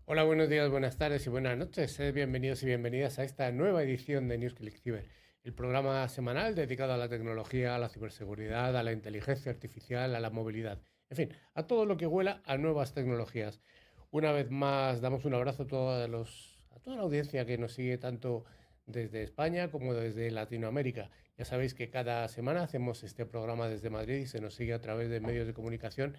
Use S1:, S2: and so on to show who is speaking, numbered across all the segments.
S1: Hola, buenos días, buenas tardes y buenas noches. Sed bienvenidos y bienvenidas a esta nueva edición de NewsClick Cyber, el programa semanal dedicado a la tecnología, a la ciberseguridad, a la inteligencia artificial, a la movilidad, en fin, a todo lo que huela a nuevas tecnologías. Una vez más, damos un abrazo a toda la audiencia que nos sigue tanto desde España como desde Latinoamérica. Ya sabéis que cada semana hacemos este programa desde Madrid y se nos sigue a través de medios de comunicación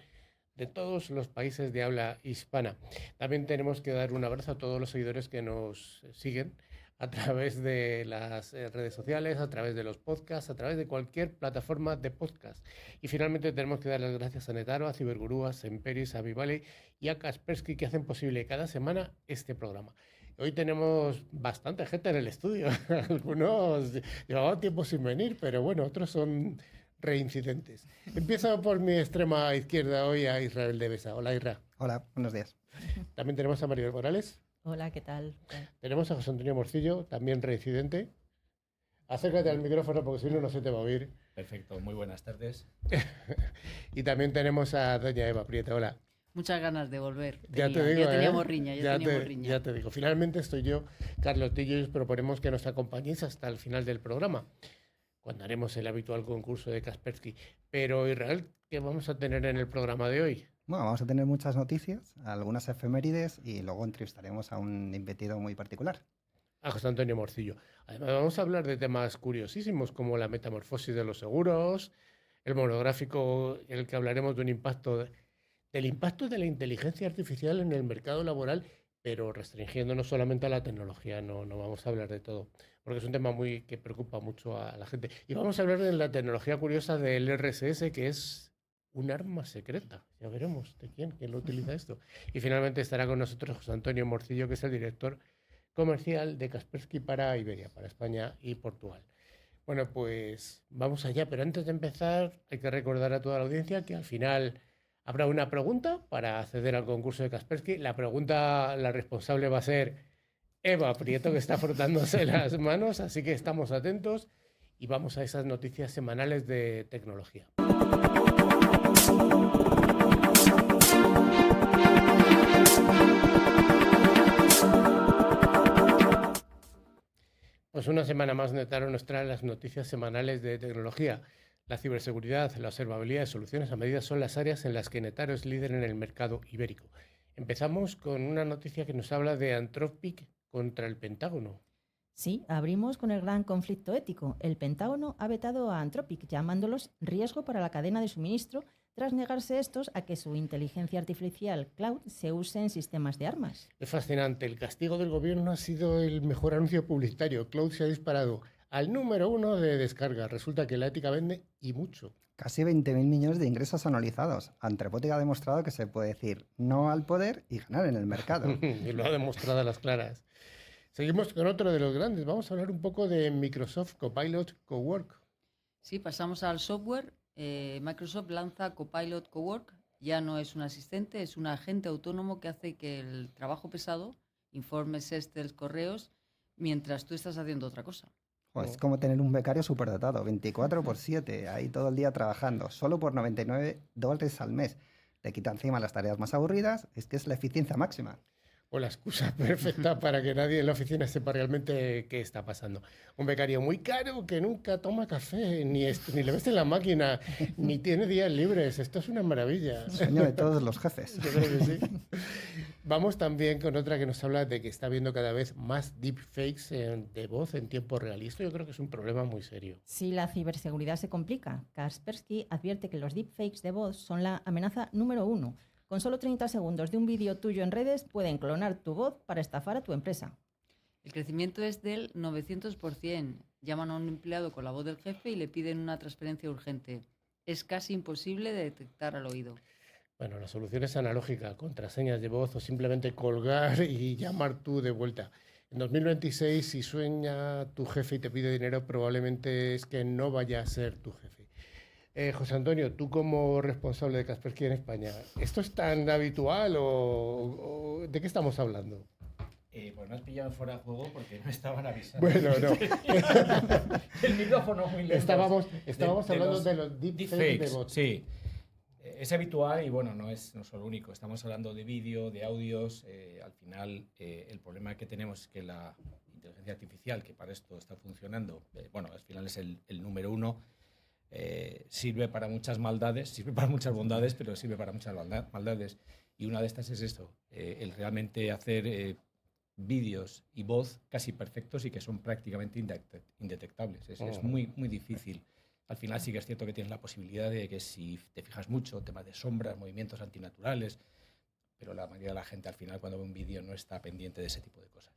S1: de todos los países de habla hispana. También tenemos que dar un abrazo a todos los seguidores que nos siguen a través de las redes sociales, a través de los podcasts, a través de cualquier plataforma de podcast. Y finalmente tenemos que dar las gracias a Netaro, a Cibergurú, a Semperis, a Vivale y a Kaspersky que hacen posible cada semana este programa. Hoy tenemos bastante gente en el estudio. Algunos llevaban tiempo sin venir, pero bueno, otros son reincidentes. Empiezo por mi extrema izquierda hoy a Israel Devesa. Hola, Isra.
S2: Hola, buenos días.
S1: También tenemos a Maribel Morales.
S3: Hola, ¿qué tal?
S1: Tenemos a José Antonio Morcillo, también reincidente. Acércate al micrófono porque si no, no se te va a oír.
S4: Perfecto, muy buenas tardes.
S1: Y también tenemos a doña Eva Prieta. Hola.
S5: Muchas ganas de volver.
S1: Ya te digo,
S5: ya teníamos riña,
S1: Ya te digo. Finalmente estoy yo, Carlos Tillo, y os proponemos que nos acompañéis hasta el final del programa, cuando haremos el habitual concurso de Kaspersky. Pero, Israel, ¿qué vamos a tener en el programa de hoy?
S2: Bueno, vamos a tener muchas noticias, algunas efemérides y luego entrevistaremos a un invitado muy particular.
S1: A José Antonio Morcillo. Además, vamos a hablar de temas curiosísimos como la metamorfosis de los seguros, el monográfico en el que hablaremos del impacto de la inteligencia artificial en el mercado laboral, pero restringiéndonos solamente a la tecnología, no vamos a hablar de todo, porque es un tema que preocupa mucho a la gente. Y vamos a hablar de la tecnología curiosa del RSS, que es un arma secreta. Ya veremos de quién lo utiliza esto. Y finalmente estará con nosotros José Antonio Morcillo, que es el director comercial de Kaspersky para Iberia, para España y Portugal. Bueno, pues vamos allá, pero antes de empezar hay que recordar a toda la audiencia que al final habrá una pregunta para acceder al concurso de Kaspersky. La responsable va a ser Eva Prieto, que está frotándose las manos, así que estamos atentos y vamos a esas noticias semanales de tecnología. Pues una semana más Netaro nos trae las noticias semanales de tecnología. La ciberseguridad, la observabilidad de soluciones a medida son las áreas en las que Netaro es líder en el mercado ibérico. Empezamos con una noticia que nos habla de Anthropic contra el Pentágono.
S3: Sí, abrimos con el gran conflicto ético. El Pentágono ha vetado a Anthropic, llamándolos riesgo para la cadena de suministro, tras negarse estos a que su inteligencia artificial cloud se use en sistemas de armas.
S1: Es fascinante. El castigo del gobierno ha sido el mejor anuncio publicitario. Cloud se ha disparado al número 1 de descarga. Resulta que la ética vende y mucho.
S2: Casi 20.000 millones de ingresos anualizados. Anthropic ha demostrado que se puede decir no al poder y ganar en el mercado.
S1: Y lo ha demostrado a las claras. Seguimos con otro de los grandes. Vamos a hablar un poco de Microsoft Copilot Cowork.
S5: Sí, pasamos al software. Microsoft lanza Copilot Cowork. Ya no es un asistente, es un agente autónomo que hace que el trabajo pesado, informes, Excel, correos, mientras tú estás haciendo otra cosa.
S2: Es como tener un becario superdotado, 24/7, ahí todo el día trabajando, solo por $99 al mes. Te quita encima las tareas más aburridas, es que es la eficiencia máxima.
S1: O la excusa perfecta para que nadie en la oficina sepa realmente qué está pasando. Un becario muy caro que nunca toma café, ni le ves en la máquina, ni tiene días libres. Esto es una maravilla.
S2: Sueño de todos los jefes.
S1: Yo creo que sí. Vamos también con otra que nos habla de que está habiendo cada vez más deepfakes de voz en tiempo real. Y esto yo creo que es un problema muy serio.
S3: Si la ciberseguridad se complica, Kaspersky advierte que los deepfakes de voz son la amenaza número 1. Con solo 30 segundos de un vídeo tuyo en redes pueden clonar tu voz para estafar a tu empresa.
S5: El crecimiento es del 900%. Llaman a un empleado con la voz del jefe y le piden una transferencia urgente. Es casi imposible de detectar al oído.
S1: Bueno, la solución es analógica, contraseñas de voz o simplemente colgar y llamar tú de vuelta. En 2026, si sueña tu jefe y te pide dinero, probablemente es que no vaya a ser tu jefe. José Antonio, tú como responsable de Kaspersky en España, ¿esto es tan habitual o de qué estamos hablando?
S4: Pues me has pillado fuera de juego porque no estaban avisando.
S1: Bueno, no.
S4: El micrófono muy lejos.
S1: Estábamos hablando de los deepfakes de voz.
S4: Sí. Es habitual y bueno, no es solo único. Estamos hablando de vídeo, de audios. Al final, el problema que tenemos es que la inteligencia artificial, que para esto está funcionando, bueno, al final es el número uno, sirve para muchas maldades, sirve para muchas bondades, pero sirve para muchas maldades. Y una de estas es esto, el realmente hacer vídeos y voz casi perfectos y que son prácticamente indetectables. Es muy, muy difícil. Al final sí que es cierto que tienes la posibilidad de que si te fijas mucho, temas de sombras, movimientos antinaturales, pero la mayoría de la gente al final cuando ve un vídeo no está pendiente de ese tipo de cosas.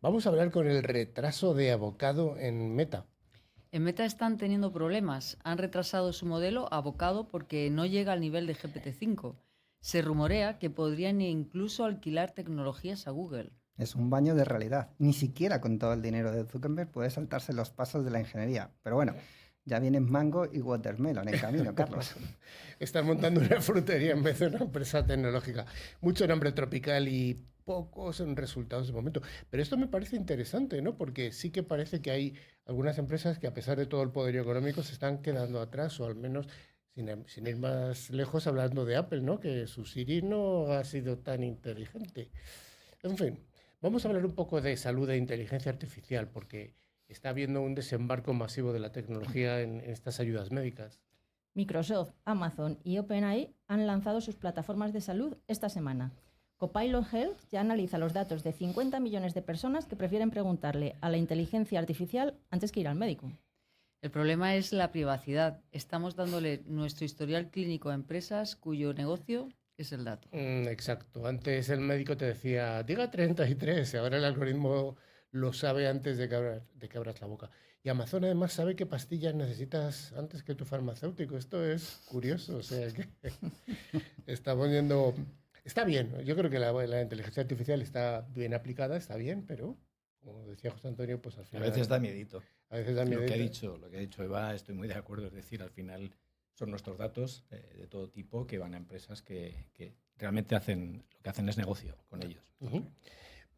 S1: Vamos a hablar con el retraso de Avocado en Meta.
S5: En Meta están teniendo problemas. Han retrasado su modelo Avocado porque no llega al nivel de GPT-5. Se rumorea que podrían incluso alquilar tecnologías a Google.
S2: Es un baño de realidad. Ni siquiera con todo el dinero de Zuckerberg puede saltarse los pasos de la ingeniería. Pero bueno, ya vienen Mango y Watermelon en camino, Carlos.
S1: Están montando una frutería en vez de una empresa tecnológica. Mucho nombre tropical y pocos resultados de momento. Pero esto me parece interesante, ¿no? Porque sí que parece que hay algunas empresas que a pesar de todo el poderío económico se están quedando atrás, o al menos sin ir más lejos hablando de Apple, ¿no? Que su Siri no ha sido tan inteligente. En fin, vamos a hablar un poco de salud e inteligencia artificial, porque está habiendo un desembarco masivo de la tecnología en estas ayudas médicas.
S3: Microsoft, Amazon y OpenAI han lanzado sus plataformas de salud esta semana. Copilot Health ya analiza los datos de 50 millones de personas que prefieren preguntarle a la inteligencia artificial antes que ir al médico.
S5: El problema es la privacidad. Estamos dándole nuestro historial clínico a empresas cuyo negocio es el dato.
S1: Exacto. Antes el médico te decía, diga 33, y ahora el algoritmo lo sabe antes de que abras la boca. Y Amazon además sabe qué pastillas necesitas antes que tu farmacéutico. Esto es curioso. O sea, que estamos yendo... Está bien. Yo creo que la inteligencia artificial está bien aplicada, está bien, pero como decía José Antonio, pues al final...
S4: A veces da miedito.
S1: A veces da miedito.
S4: Lo que ha dicho Eva, estoy muy de acuerdo. Es decir, al final son nuestros datos de todo tipo que van a empresas que realmente lo que hacen es negocio con ellos.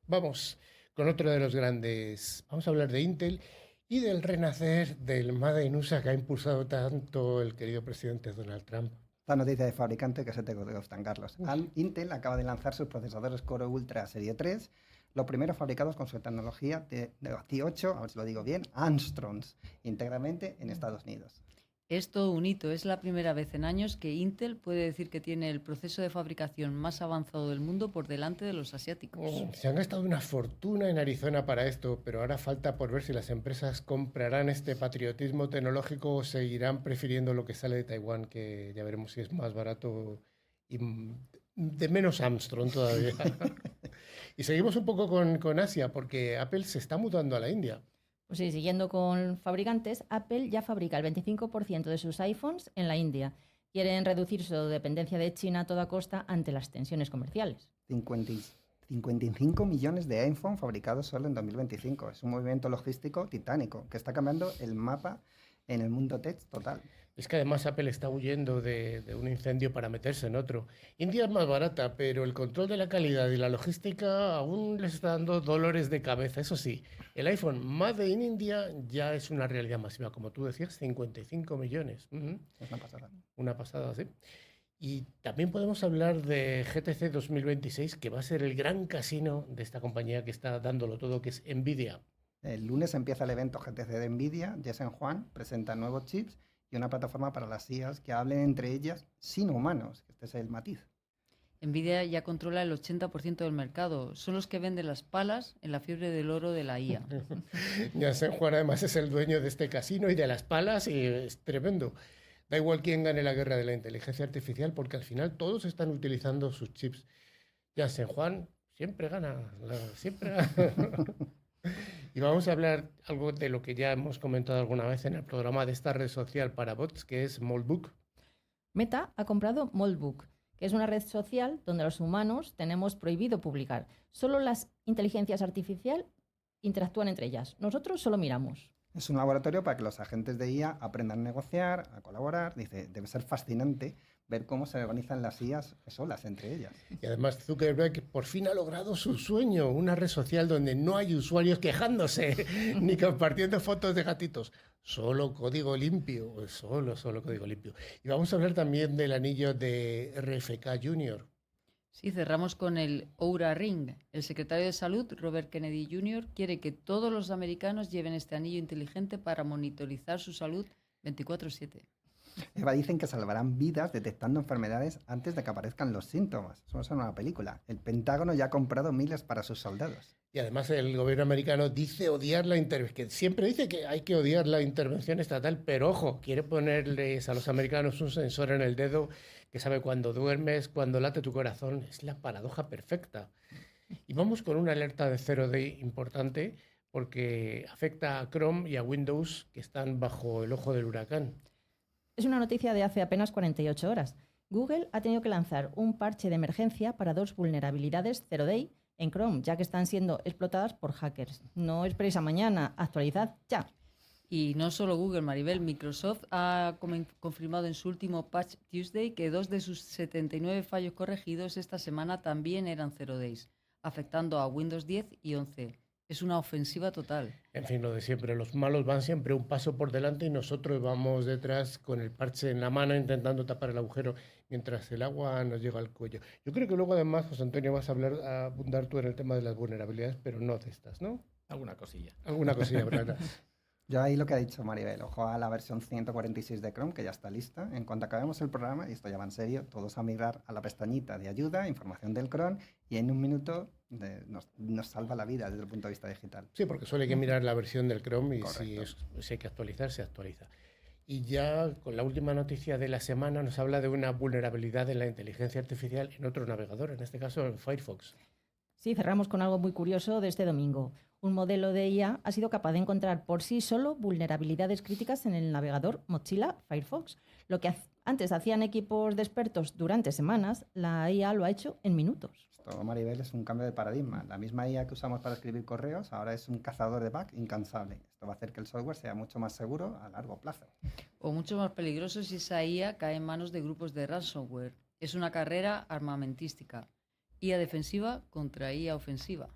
S1: Vamos con otro de los grandes. Vamos a hablar de Intel y del renacer del Made in USA que ha impulsado tanto el querido presidente Donald Trump.
S2: La noticia de fabricante que se te gustan, Carlos. Intel acaba de lanzar sus procesadores Core Ultra Serie 3, los primeros fabricados con su tecnología de 18, a ver si lo digo bien, angstroms, íntegramente en Estados Unidos.
S5: Es todo un hito. Es la primera vez en años que Intel puede decir que tiene el proceso de fabricación más avanzado del mundo por delante de los asiáticos.
S1: Se han gastado una fortuna en Arizona para esto, pero ahora falta por ver si las empresas comprarán este patriotismo tecnológico o seguirán prefiriendo lo que sale de Taiwán, que ya veremos si es más barato y de menos Armstrong todavía. Y seguimos un poco con Asia, porque Apple se está mudando a la India.
S3: Pues sí, siguiendo con fabricantes, Apple ya fabrica el 25% de sus iPhones en la India. Quieren reducir su dependencia de China a toda costa ante las tensiones comerciales.
S2: 55 millones de iPhone fabricados solo en 2025. Es un movimiento logístico titánico que está cambiando el mapa en el mundo tech total.
S1: Es que además Apple está huyendo de un incendio para meterse en otro. India es más barata, pero el control de la calidad y la logística aún les está dando dolores de cabeza. Eso sí, el iPhone Made in India ya es una realidad masiva. Como tú decías, 55 millones.
S2: Es una pasada.
S1: Una pasada, sí. Y también podemos hablar de GTC 2026, que va a ser el gran casino de esta compañía que está dándolo todo, que es NVIDIA.
S2: El lunes empieza el evento GTC de NVIDIA. Jensen Huang presenta nuevos chips y una plataforma para las IAs que hablen entre ellas sin humanos. Este es el matiz.
S5: Nvidia ya controla el 80% del mercado. Son los que venden las palas en la fiebre del oro de la IA.
S1: Jensen Huang además es el dueño de este casino y de las palas y es tremendo. Da igual quién gane la guerra de la inteligencia artificial porque al final todos están utilizando sus chips. Jensen Huang siempre gana, siempre gana. Y vamos a hablar algo de lo que ya hemos comentado alguna vez en el programa de esta red social para bots, que es Moldbook.
S3: Meta ha comprado Moldbook, que es una red social donde los humanos tenemos prohibido publicar. Solo las inteligencias artificiales interactúan entre ellas. Nosotros solo miramos.
S2: Es un laboratorio para que los agentes de IA aprendan a negociar, a colaborar. Dice, debe ser fascinante ver cómo se organizan las IAs solas entre ellas.
S1: Y además Zuckerberg por fin ha logrado su sueño, una red social donde no hay usuarios quejándose ni compartiendo fotos de gatitos. Solo código limpio, solo código limpio. Y vamos a hablar también del anillo de RFK Jr.
S5: Sí, cerramos con el Oura Ring. El secretario de Salud, Robert Kennedy Jr., quiere que todos los americanos lleven este anillo inteligente para monitorizar su salud 24/7.
S2: Eva, dicen que salvarán vidas detectando enfermedades antes de que aparezcan los síntomas. Eso es una película. El Pentágono ya ha comprado miles para sus soldados.
S1: Y además el gobierno americano dice odiar la intervención, que siempre dice que hay que odiar la intervención estatal, pero ojo, quiere ponerles a los americanos un sensor en el dedo que sabe cuándo duermes, cuándo late tu corazón. Es la paradoja perfecta. Y vamos con una alerta de 0D importante porque afecta a Chrome y a Windows que están bajo el ojo del huracán.
S3: Es una noticia de hace apenas 48 horas. Google ha tenido que lanzar un parche de emergencia para 2 vulnerabilidades 0-day en Chrome, ya que están siendo explotadas por hackers. No esperéis a mañana, actualizad ya.
S5: Y no solo Google, Maribel, Microsoft ha confirmado en su último Patch Tuesday que 2 de sus 79 fallos corregidos esta semana también eran 0-days, afectando a Windows 10 y 11. Es una ofensiva total.
S1: En fin, lo de siempre, los malos van siempre un paso por delante y nosotros vamos detrás con el parche en la mano intentando tapar el agujero mientras el agua nos llega al cuello. Yo creo que luego además, José Antonio, vas a abundar tú en el tema de las vulnerabilidades, pero no de estas, ¿no?
S4: Alguna cosilla.
S1: Alguna cosilla, ¿verdad?
S2: Yo ahí lo que ha dicho Maribel, ojo a la versión 146 de Chrome, que ya está lista. En cuanto acabemos el programa, y esto ya va en serio, todos a migrar a la pestañita de ayuda, información del Chrome, y en un minuto nos salva la vida desde el punto de vista digital.
S1: Sí, porque solo hay que mirar la versión del Chrome y
S2: Correcto.
S1: si hay que actualizar, se actualiza. Y ya con la última noticia de la semana nos habla de una vulnerabilidad en la inteligencia artificial en otro navegador, en este caso en Firefox.
S3: Sí, cerramos con algo muy curioso de este domingo. Un modelo de IA ha sido capaz de encontrar por sí solo vulnerabilidades críticas en el navegador Mozilla Firefox. Lo que antes hacían equipos de expertos durante semanas, la IA lo ha hecho en minutos.
S2: Esto, Maribel, es un cambio de paradigma. La misma IA que usamos para escribir correos ahora es un cazador de bugs incansable. Esto va a hacer que el software sea mucho más seguro a largo plazo.
S5: O mucho más peligroso si esa IA cae en manos de grupos de ransomware. Es una carrera armamentística. IA defensiva contra IA ofensiva.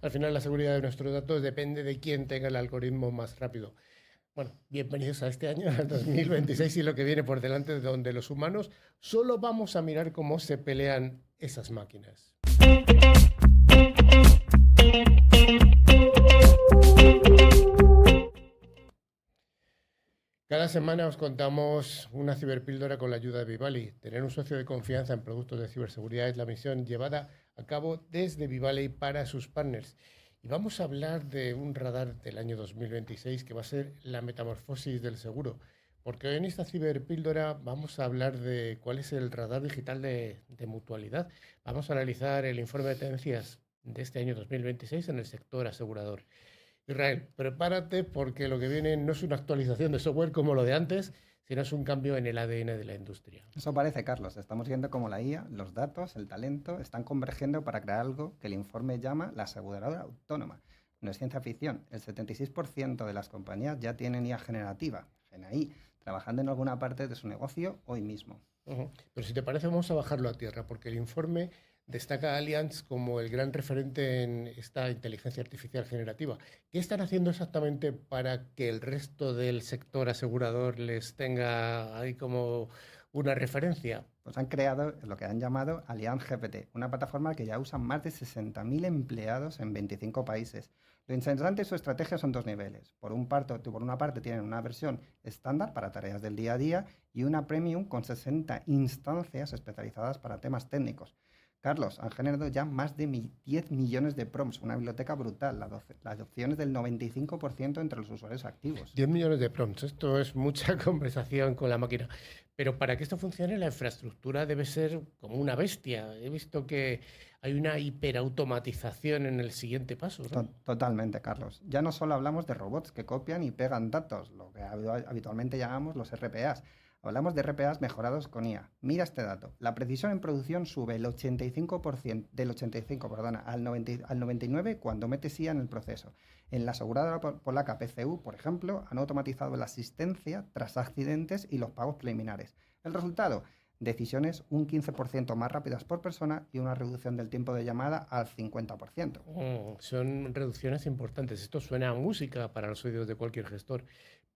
S1: Al final la seguridad de nuestros datos depende de quién tenga el algoritmo más rápido. Bueno, bienvenidos a este año, al 2026 y lo que viene por delante, donde los humanos solo vamos a mirar cómo se pelean esas máquinas. Cada semana os contamos una ciberpíldora con la ayuda de Vivali. Tener un socio de confianza en productos de ciberseguridad es la misión llevada a cabo desde Vivali para sus partners. Y vamos a hablar de un radar del año 2026 que va a ser la metamorfosis del seguro. Porque hoy en esta ciberpíldora vamos a hablar de cuál es el radar digital de mutualidad. Vamos a analizar el informe de tendencias de este año 2026 en el sector asegurador. Israel, prepárate porque lo que viene no es una actualización de software como lo de antes, sino es un cambio en el ADN de la industria.
S2: Eso parece, Carlos. Estamos viendo cómo la IA, los datos, el talento están convergiendo para crear algo que el informe llama la aseguradora autónoma. No es ciencia ficción. El 76% de las compañías ya tienen IA generativa, GNI, trabajando en alguna parte de su negocio hoy mismo.
S1: Pero si te parece, vamos a bajarlo a tierra, porque el informe destaca a Allianz como el gran referente en esta inteligencia artificial generativa. ¿Qué están haciendo exactamente para que el resto del sector asegurador les tenga ahí como una referencia?
S2: Pues han creado lo que han llamado Allianz GPT, una plataforma que ya usan más de 60.000 empleados en 25 países. Lo interesante de su estrategia son dos niveles. Por una parte tienen una versión estándar para tareas del día a día y una premium con 60 instancias especializadas para temas técnicos. Carlos, han generado ya más de 10 millones de prompts, una biblioteca brutal. La adopción es del 95% entre los usuarios activos.
S1: 10 millones de prompts, esto es mucha conversación con la máquina. Pero para que esto funcione, la infraestructura debe ser como una bestia. He visto que hay una hiperautomatización en el siguiente paso, ¿no?
S2: Totalmente, Carlos. Ya no solo hablamos de robots que copian y pegan datos, lo que habitualmente llamamos los RPAs. Hablamos de RPAs mejorados con IA. Mira este dato. La precisión en producción sube del 85% al 99% cuando metes IA en el proceso. En la aseguradora polaca PCU, por ejemplo, han automatizado la asistencia tras accidentes y los pagos preliminares. El resultado, decisiones un 15% más rápidas por persona y una reducción del tiempo de llamada al 50%.
S1: Son reducciones importantes. Esto suena a música para los oídos de cualquier gestor.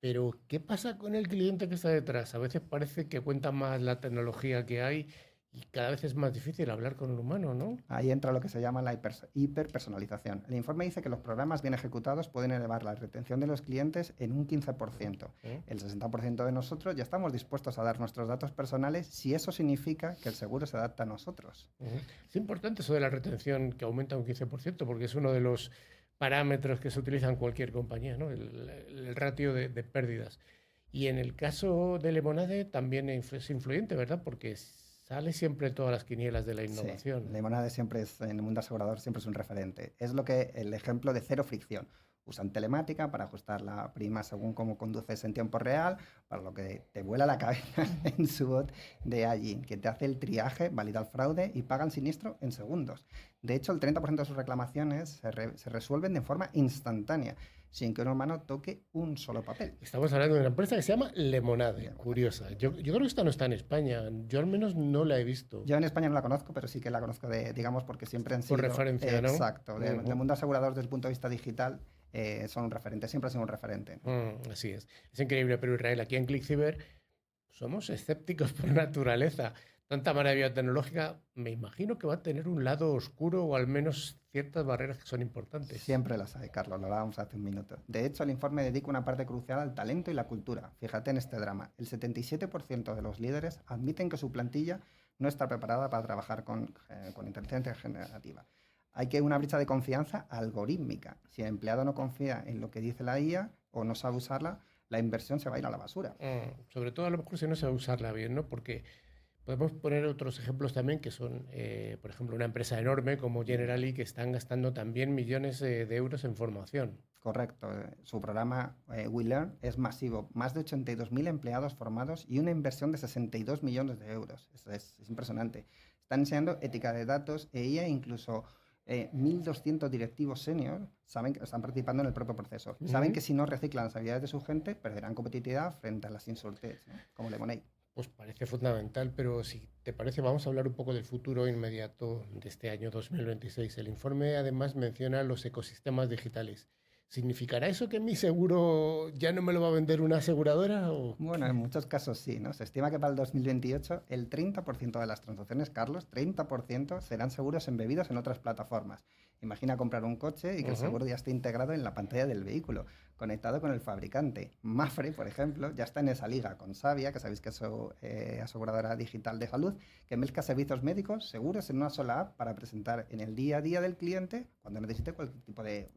S1: Pero, ¿qué pasa con el cliente que está detrás? A veces parece que cuenta más la tecnología que hay y cada vez es más difícil hablar con un humano, ¿no?
S2: Ahí entra lo que se llama la hiperpersonalización. El informe dice que los programas bien ejecutados pueden elevar la retención de los clientes en un 15%. El 60% de nosotros ya estamos dispuestos a dar nuestros datos personales si eso significa que el seguro se adapta a nosotros.
S1: Es importante eso de la retención que aumenta un 15%, porque es uno de los parámetros que se utiliza en cualquier compañía, ¿no? El ratio de pérdidas. Y en el caso de Lemonade también es influyente, ¿verdad? Porque sale siempre en todas las quinielas de la innovación.
S2: Sí, Lemonade siempre es, en el mundo asegurador siempre es un referente. Es el ejemplo de cero fricción. Usan telemática para ajustar la prima según cómo conduces en tiempo real, para lo que te vuela la cabeza en su bot de allí, que te hace el triaje, valida el fraude y paga el siniestro en segundos. De hecho, el 30% de sus reclamaciones se resuelven de forma instantánea, sin que un humano toque un solo papel.
S1: Estamos hablando de una empresa que se llama Lemonade, curiosa. Yo creo que esta no está en España, yo al menos no la he visto.
S2: Yo en España no la conozco, pero sí que la conozco digamos, porque siempre han sido...
S1: Por referencia, ¿no?
S2: Exacto, del mundo asegurador desde el punto de vista digital, son un referente, siempre ha sido un referente.
S1: Así es increíble, pero Israel, aquí en ClickCiber somos escépticos por naturaleza. Tanta maravilla tecnológica, me imagino que va a tener un lado oscuro o al menos ciertas barreras que son importantes.
S2: Siempre las hay, Carlos, lo hablábamos hace un minuto. De hecho, el informe dedica una parte crucial al talento y la cultura. Fíjate en este drama. El 77% de los líderes admiten que su plantilla no está preparada para trabajar con inteligencia generativa. Hay que una brecha de confianza algorítmica. Si el empleado no confía en lo que dice la IA o no sabe usarla, la inversión se va a ir a la basura.
S1: Sobre todo a lo mejor si no sabe usarla bien, ¿no? Porque podemos poner otros ejemplos también que son, por ejemplo, una empresa enorme como Generali que están gastando también millones de euros en formación.
S2: Correcto. Su programa WeLearn es masivo. Más de 82.000 empleados formados y una inversión de 62 millones de euros. Es impresionante. Están enseñando ética de datos e IA, incluso 1.200 directivos senior saben que están participando en el propio proceso. Saben que si no reciclan las habilidades de su gente, perderán competitividad frente a las insurtechs, ¿no? Como Lemonade.
S1: Pues parece fundamental, pero si te parece vamos a hablar un poco del futuro inmediato de este año 2026. El informe además menciona los ecosistemas digitales. ¿Significará eso que mi seguro ya no me lo va a vender una aseguradora? ¿O?
S2: Bueno, en muchos casos sí, ¿no? Se estima que para el 2028 el 30% de las transacciones, Carlos, 30% serán seguros embebidos en otras plataformas. Imagina comprar un coche y que el seguro ya esté integrado en la pantalla del vehículo, conectado con el fabricante. Mafre, por ejemplo, ya está en esa liga con Savia, que sabéis que es aseguradora digital de salud, que mezcla servicios médicos seguros en una sola app para presentar en el día a día del cliente cuando necesite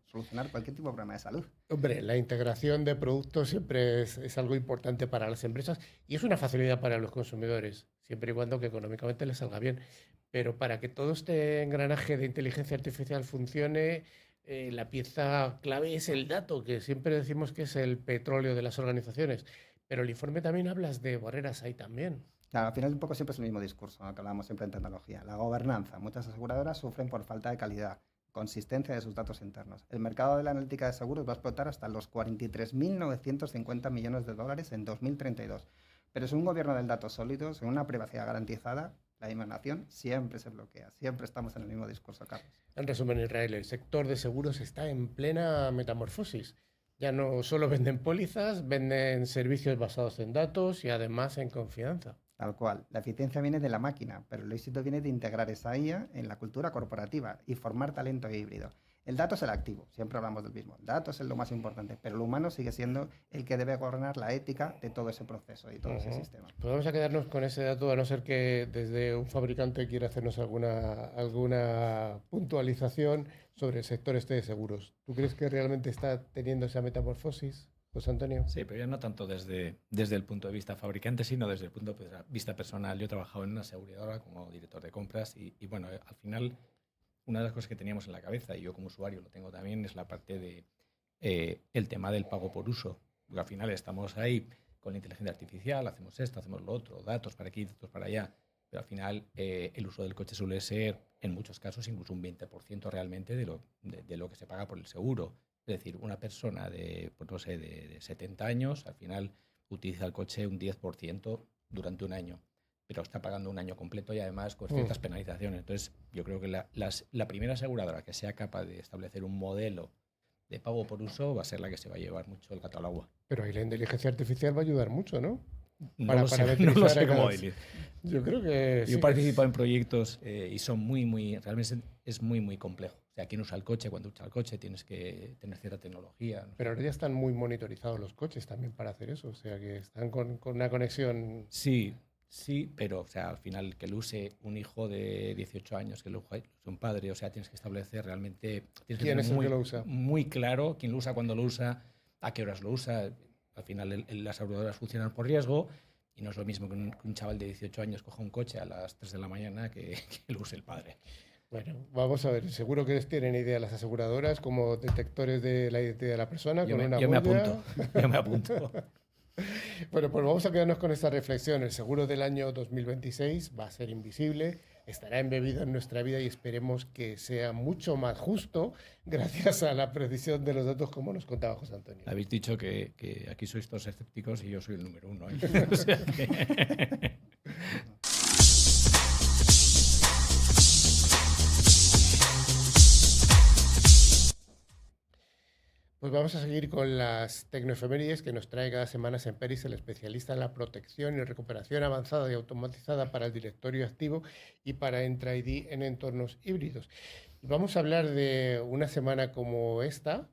S2: solucionar cualquier tipo de problema de salud.
S1: Hombre, la integración de productos siempre es algo importante para las empresas y es una facilidad para los consumidores, siempre y cuando que económicamente les salga bien. Pero para que todo este engranaje de inteligencia artificial funcione, la pieza clave es el dato, que siempre decimos que es el petróleo de las organizaciones. Pero el informe también hablas de barreras ahí también.
S2: Claro, al final un poco siempre es el mismo discurso, ¿no? Que hablamos siempre en tecnología. La gobernanza. Muchas aseguradoras sufren por falta de calidad, consistencia de sus datos internos. El mercado de la analítica de seguros va a explotar hasta los 43.950 millones de dólares en 2032. Pero sin un gobierno del dato sólido, sin una privacidad garantizada, la innovación siempre se bloquea. Siempre estamos en el mismo discurso, Carlos.
S1: En resumen, Israel, el sector de seguros está en plena metamorfosis. Ya no solo venden pólizas, venden servicios basados en datos y además en confianza.
S2: Tal cual. La eficiencia viene de la máquina, pero el éxito viene de integrar esa IA en la cultura corporativa y formar talento híbrido. El dato es el activo, siempre hablamos del mismo. El dato es lo más importante, pero el humano sigue siendo el que debe gobernar la ética de todo ese proceso y todo ese sistema.
S1: Pues vamos a quedarnos con ese dato, a no ser que desde un fabricante quiera hacernos alguna puntualización sobre el sector este de seguros. ¿Tú crees que realmente está teniendo esa metamorfosis, José Antonio?
S4: Sí, pero ya no tanto desde el punto de vista fabricante, sino desde el punto de vista personal. Yo he trabajado en una aseguradora como director de compras y bueno, al final una de las cosas que teníamos en la cabeza, y yo como usuario lo tengo también, es la parte de el tema del pago por uso. Porque al final estamos ahí con la inteligencia artificial, hacemos esto, hacemos lo otro, datos para aquí, datos para allá, pero al final el uso del coche suele ser, en muchos casos, incluso un 20% realmente de lo que se paga por el seguro. Es decir, una persona de 70 años, al final utiliza el coche un 10% durante un año. pero está pagando un año completo y además con ciertas penalizaciones. Entonces, yo creo que la primera aseguradora que sea capaz de establecer un modelo de pago por uso va a ser la que se va a llevar mucho el gato al agua.
S1: Pero ahí la inteligencia artificial va a ayudar mucho, ¿no?
S4: No lo sé cómo va a ir.
S1: Yo creo que
S4: Yo he participado en proyectos y son realmente es muy complejo. O sea, quién usa el coche, cuando usa el coche, tienes que tener cierta tecnología. ¿No?
S1: Pero ahora ya están muy monitorizados los coches también para hacer eso. O sea, que están con una conexión.
S4: Sí, pero o sea, al final que lo use un hijo de 18 años, que lo use un padre, o sea, tienes que establecer realmente...
S1: ¿Quién es el que lo usa?
S4: Muy claro quién lo usa, cuándo lo usa, a qué horas lo usa. Al final las aseguradoras funcionan por riesgo y no es lo mismo que un chaval de 18 años coja un coche a las 3 de la mañana que lo use el padre.
S1: Bueno, vamos a ver. Seguro que tienen idea las aseguradoras como detectores de la identidad de la persona. Yo me
S4: apunto.
S1: Bueno, pues vamos a quedarnos con esta reflexión. El seguro del año 2026 va a ser invisible, estará embebido en nuestra vida y esperemos que sea mucho más justo gracias a la precisión de los datos, como nos contaba José Antonio.
S4: Habéis dicho que aquí sois todos escépticos y yo soy el número 1. O sea que...
S1: Pues vamos a seguir con las tecnoefemérides que nos trae cada semana Semperis, el especialista en la protección y recuperación avanzada y automatizada para el directorio activo y para Entra ID en entornos híbridos. Y vamos a hablar de una semana como esta,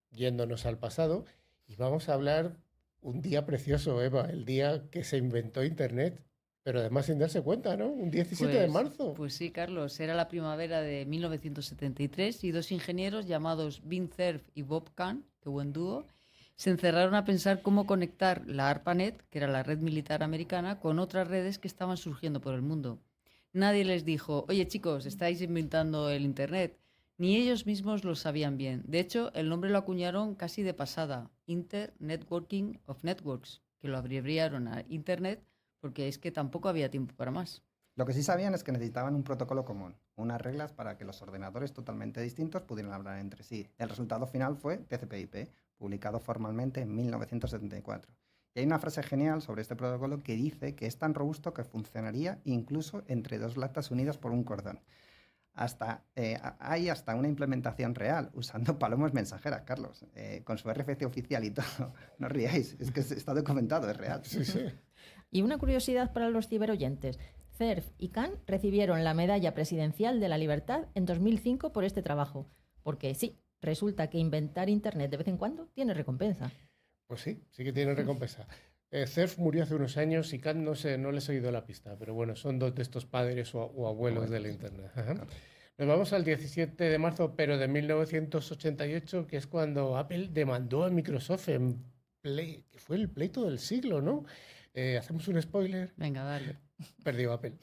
S1: yéndonos al pasado, y vamos a hablar un día precioso, Eva, el día que se inventó Internet, pero además sin darse cuenta, ¿no? Un 17 de marzo.
S5: Pues sí, Carlos, era la primavera de 1973 y dos ingenieros llamados Vint Cerf y Bob Kahn, qué buen dúo, se encerraron a pensar cómo conectar la ARPANET, que era la red militar americana, con otras redes que estaban surgiendo por el mundo. Nadie les dijo, oye chicos, estáis inventando el Internet. Ni ellos mismos lo sabían bien. De hecho, el nombre lo acuñaron casi de pasada, Internetworking of Networks, que lo abreviaron a Internet, porque es que tampoco había tiempo para más.
S2: Lo que sí sabían es que necesitaban un protocolo común, unas reglas para que los ordenadores totalmente distintos pudieran hablar entre sí. El resultado final fue TCP/IP, publicado formalmente en 1974. Y hay una frase genial sobre este protocolo que dice que es tan robusto que funcionaría incluso entre dos latas unidas por un cordón. Hay hasta una implementación real usando palomas mensajeras, Carlos, con su RFC oficial y todo. No ríais, es que está documentado, es real.
S1: Sí, sí.
S3: Y una curiosidad para los ciberoyentes. Cerf y Kahn recibieron la Medalla Presidencial de la Libertad en 2005 por este trabajo. Porque sí, resulta que inventar Internet de vez en cuando tiene recompensa.
S1: Pues sí que tiene recompensa. Cerf murió hace unos años y Kahn no les he oído la pista, pero bueno, son dos de estos padres o abuelos de la Internet. Ajá. Nos vamos al 17 de marzo, pero de 1988, que es cuando Apple demandó a Microsoft que fue el pleito del siglo, ¿no? ¿Hacemos un spoiler?
S5: Venga, dale.
S1: Perdió Apple.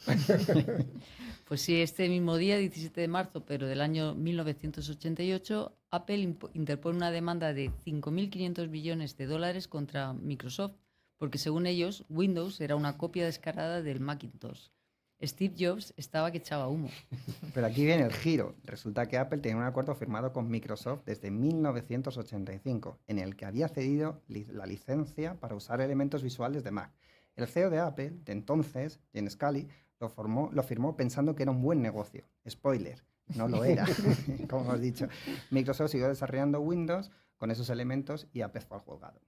S5: Pues sí, este mismo día, 17 de marzo, pero del año 1988, Apple interpone una demanda de 5.500 billones de dólares contra Microsoft, porque según ellos, Windows era una copia descarada del Macintosh. Steve Jobs estaba que echaba humo.
S2: Pero aquí viene el giro. Resulta que Apple tenía un acuerdo firmado con Microsoft desde 1985, en el que había cedido la licencia para usar elementos visuales de Mac. El CEO de Apple, de entonces, Gene Scully, lo firmó pensando que era un buen negocio. Spoiler, no lo era, como hemos dicho. Microsoft siguió desarrollando Windows con esos elementos y Apple fue al juzgado.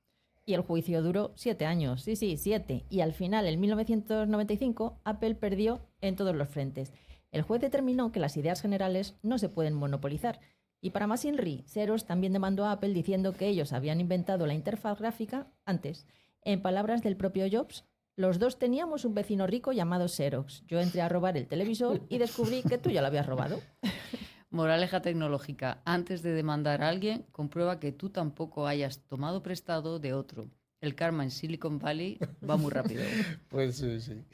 S3: Y el juicio duró 7 años, sí, 7. Y al final, en 1995, Apple perdió en todos los frentes. El juez determinó que las ideas generales no se pueden monopolizar. Y para más Inri, Xerox también demandó a Apple diciendo que ellos habían inventado la interfaz gráfica antes. En palabras del propio Jobs, los dos teníamos un vecino rico llamado Xerox. Yo entré a robar el televisor y descubrí que tú ya lo habías robado.
S5: Moraleja tecnológica. Antes de demandar a alguien, comprueba que tú tampoco hayas tomado prestado de otro. El karma en Silicon Valley va muy rápido.
S1: Pues sí.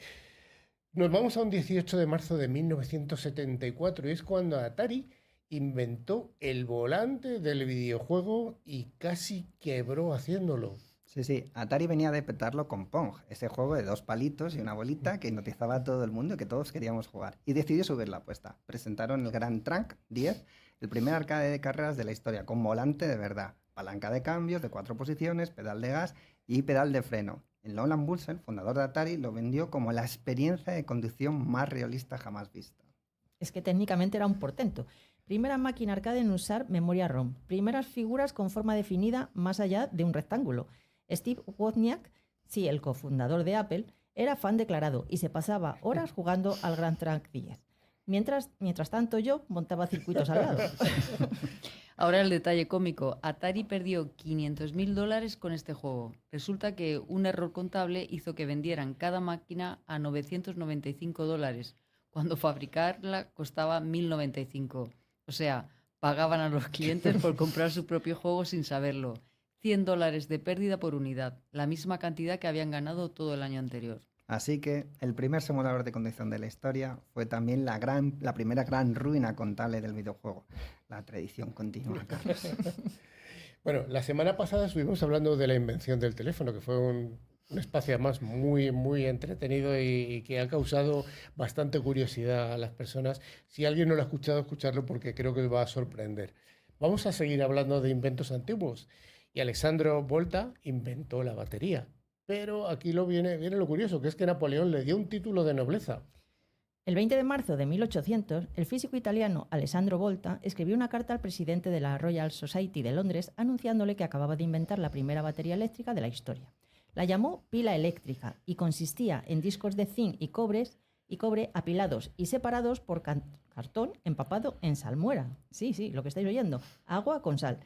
S1: Nos vamos a un 18 de marzo de 1974 y es cuando Atari inventó el volante del videojuego y casi quebró haciéndolo.
S2: Sí, Atari venía de petarlo con Pong, ese juego de 2 palitos y una bolita que hipnotizaba a todo el mundo y que todos queríamos jugar. Y decidió subir la apuesta. Presentaron el Grand Trunk 10, el primer arcade de carreras de la historia, con volante de verdad, palanca de cambios de 4 posiciones, pedal de gas y pedal de freno. Nolan Bushnell, fundador de Atari, lo vendió como la experiencia de conducción más realista jamás vista.
S3: Es que técnicamente era un portento. Primera máquina arcade en usar memoria ROM. Primeras figuras con forma definida más allá de un rectángulo. Steve Wozniak, sí, el cofundador de Apple, era fan declarado y se pasaba horas jugando al Grand Track 10. Mientras tanto yo montaba circuitos al lado.
S5: Ahora el detalle cómico. Atari perdió $500.000 con este juego. Resulta que un error contable hizo que vendieran cada máquina a $995, cuando fabricarla costaba $1.095. O sea, pagaban a los clientes por comprar su propio juego sin saberlo. $100 de pérdida por unidad, la misma cantidad que habían ganado todo el año anterior.
S2: Así que el primer simulador de conducción de la historia fue también la primera gran ruina contable del videojuego. La tradición continúa, Carlos.
S1: Bueno, la semana pasada estuvimos hablando de la invención del teléfono, que fue un espacio además muy, muy entretenido y que ha causado bastante curiosidad a las personas. Si alguien no lo ha escuchado, escucharlo porque creo que os va a sorprender. Vamos a seguir hablando de inventos antiguos. Y Alessandro Volta inventó la batería. Pero aquí viene lo curioso, que es que Napoleón le dio un título de nobleza.
S3: El 20 de marzo de 1800, el físico italiano Alessandro Volta escribió una carta al presidente de la Royal Society de Londres anunciándole que acababa de inventar la primera batería eléctrica de la historia. La llamó pila eléctrica y consistía en discos de zinc y cobre apilados y separados por cartón empapado en salmuera. Sí, lo que estáis oyendo. Agua con sal.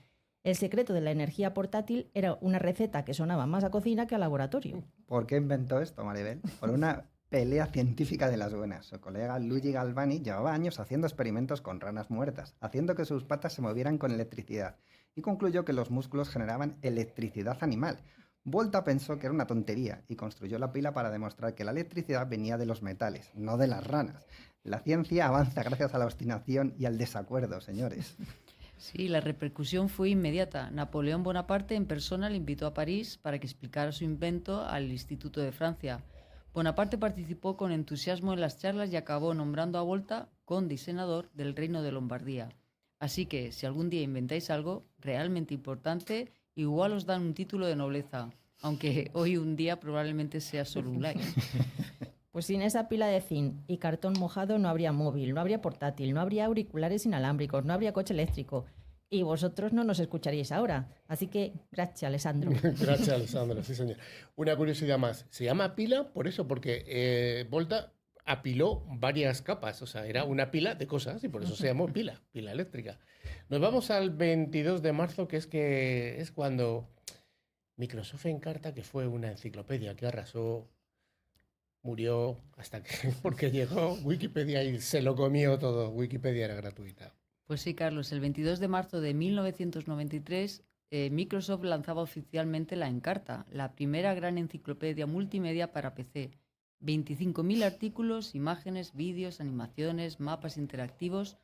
S3: El secreto de la energía portátil era una receta que sonaba más a cocina que a laboratorio.
S2: ¿Por qué inventó esto, Maribel? Por una pelea científica de las buenas. Su colega Luigi Galvani llevaba años haciendo experimentos con ranas muertas, haciendo que sus patas se movieran con electricidad, y concluyó que los músculos generaban electricidad animal. Volta pensó que era una tontería y construyó la pila para demostrar que la electricidad venía de los metales, no de las ranas. La ciencia avanza gracias a la obstinación y al desacuerdo, señores.
S5: Sí, la repercusión fue inmediata. Napoleón Bonaparte en persona le invitó a París para que explicara su invento al Instituto de Francia. Bonaparte participó con entusiasmo en las charlas y acabó nombrando a Volta conde y senador del Reino de Lombardía. Así que, si algún día inventáis algo realmente importante, igual os dan un título de nobleza, aunque hoy un día probablemente sea solo un like.
S3: Pues sin esa pila de zinc y cartón mojado no habría móvil, no habría portátil, no habría auriculares inalámbricos, no habría coche eléctrico. Y vosotros no nos escucharíais ahora. Así que, gracias, Alessandro.
S1: Gracias, Alessandro, sí, señor. Una curiosidad más. Se llama pila por eso, porque Volta apiló varias capas. O sea, era una pila de cosas y por eso se llamó pila eléctrica. Nos vamos al 22 de marzo, que es cuando Microsoft Encarta, que fue una enciclopedia que arrasó, murió porque llegó Wikipedia y se lo comió todo. Wikipedia era gratuita.
S5: Pues sí, Carlos, el 22 de marzo de 1993, Microsoft lanzaba oficialmente la Encarta, la primera gran enciclopedia multimedia para PC. 25.000 artículos, imágenes, vídeos, animaciones, mapas interactivos,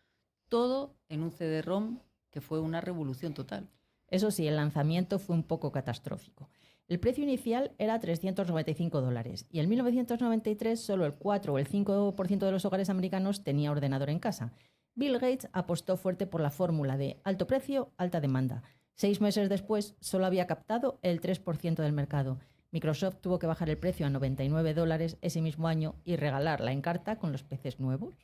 S5: todo en un CD-ROM que fue una revolución total.
S3: Eso sí, el lanzamiento fue un poco catastrófico. El precio inicial era $395 y en 1993 solo el 4 o el 5% de los hogares americanos tenía ordenador en casa. Bill Gates apostó fuerte por la fórmula de alto precio, alta demanda. 6 meses después solo había captado el 3% del mercado. Microsoft tuvo que bajar el precio a $99 ese mismo año y regalar la Encarta con los PCs nuevos.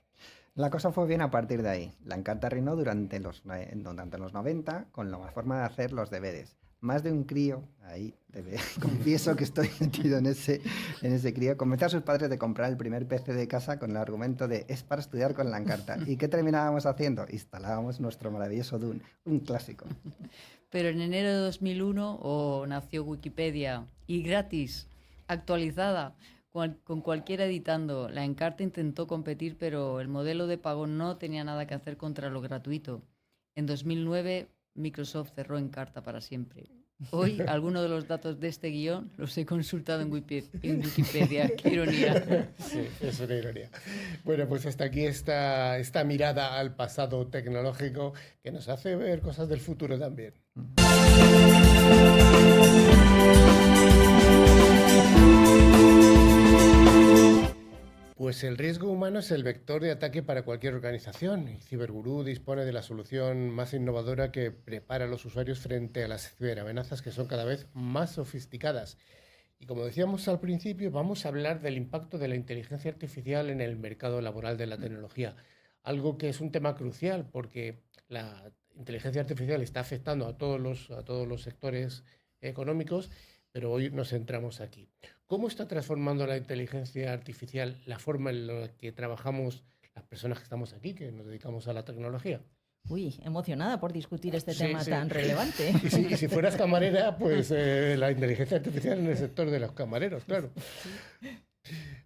S2: La cosa fue bien a partir de ahí. La Encarta reinó durante los 90 con la forma de hacer los deberes. Más de un crío, ahí confieso que estoy metido en ese crío, convenció a sus padres de comprar el primer PC de casa con el argumento de es para estudiar con la Encarta. ¿Y qué terminábamos haciendo? Instalábamos nuestro maravilloso Dune, un clásico.
S5: Pero en enero de 2001 nació Wikipedia y gratis, actualizada, con cualquiera editando. La Encarta intentó competir, pero el modelo de pago no tenía nada que hacer contra lo gratuito. En 2009, Microsoft cerró Encarta para siempre. Hoy, algunos de los datos de este guión los he consultado en Wikipedia. ¡Qué ironía!
S1: Sí, es una ironía. Bueno, pues hasta aquí esta mirada al pasado tecnológico que nos hace ver cosas del futuro también. Pues el riesgo humano es el vector de ataque para cualquier organización y Cybergurú dispone de la solución más innovadora que prepara a los usuarios frente a las ciberamenazas que son cada vez más sofisticadas. Y como decíamos al principio, vamos a hablar del impacto de la inteligencia artificial en el mercado laboral de la tecnología, algo que es un tema crucial porque la inteligencia artificial está afectando a todos los sectores económicos, pero hoy nos centramos aquí. ¿Cómo está transformando la inteligencia artificial la forma en la que trabajamos las personas que estamos aquí, que nos dedicamos a la tecnología?
S3: Uy, emocionada por discutir este
S1: Sí,
S3: tema
S1: sí.
S3: tan relevante.
S1: Y si fueras camarera, pues la inteligencia artificial en el sector de los camareros, claro.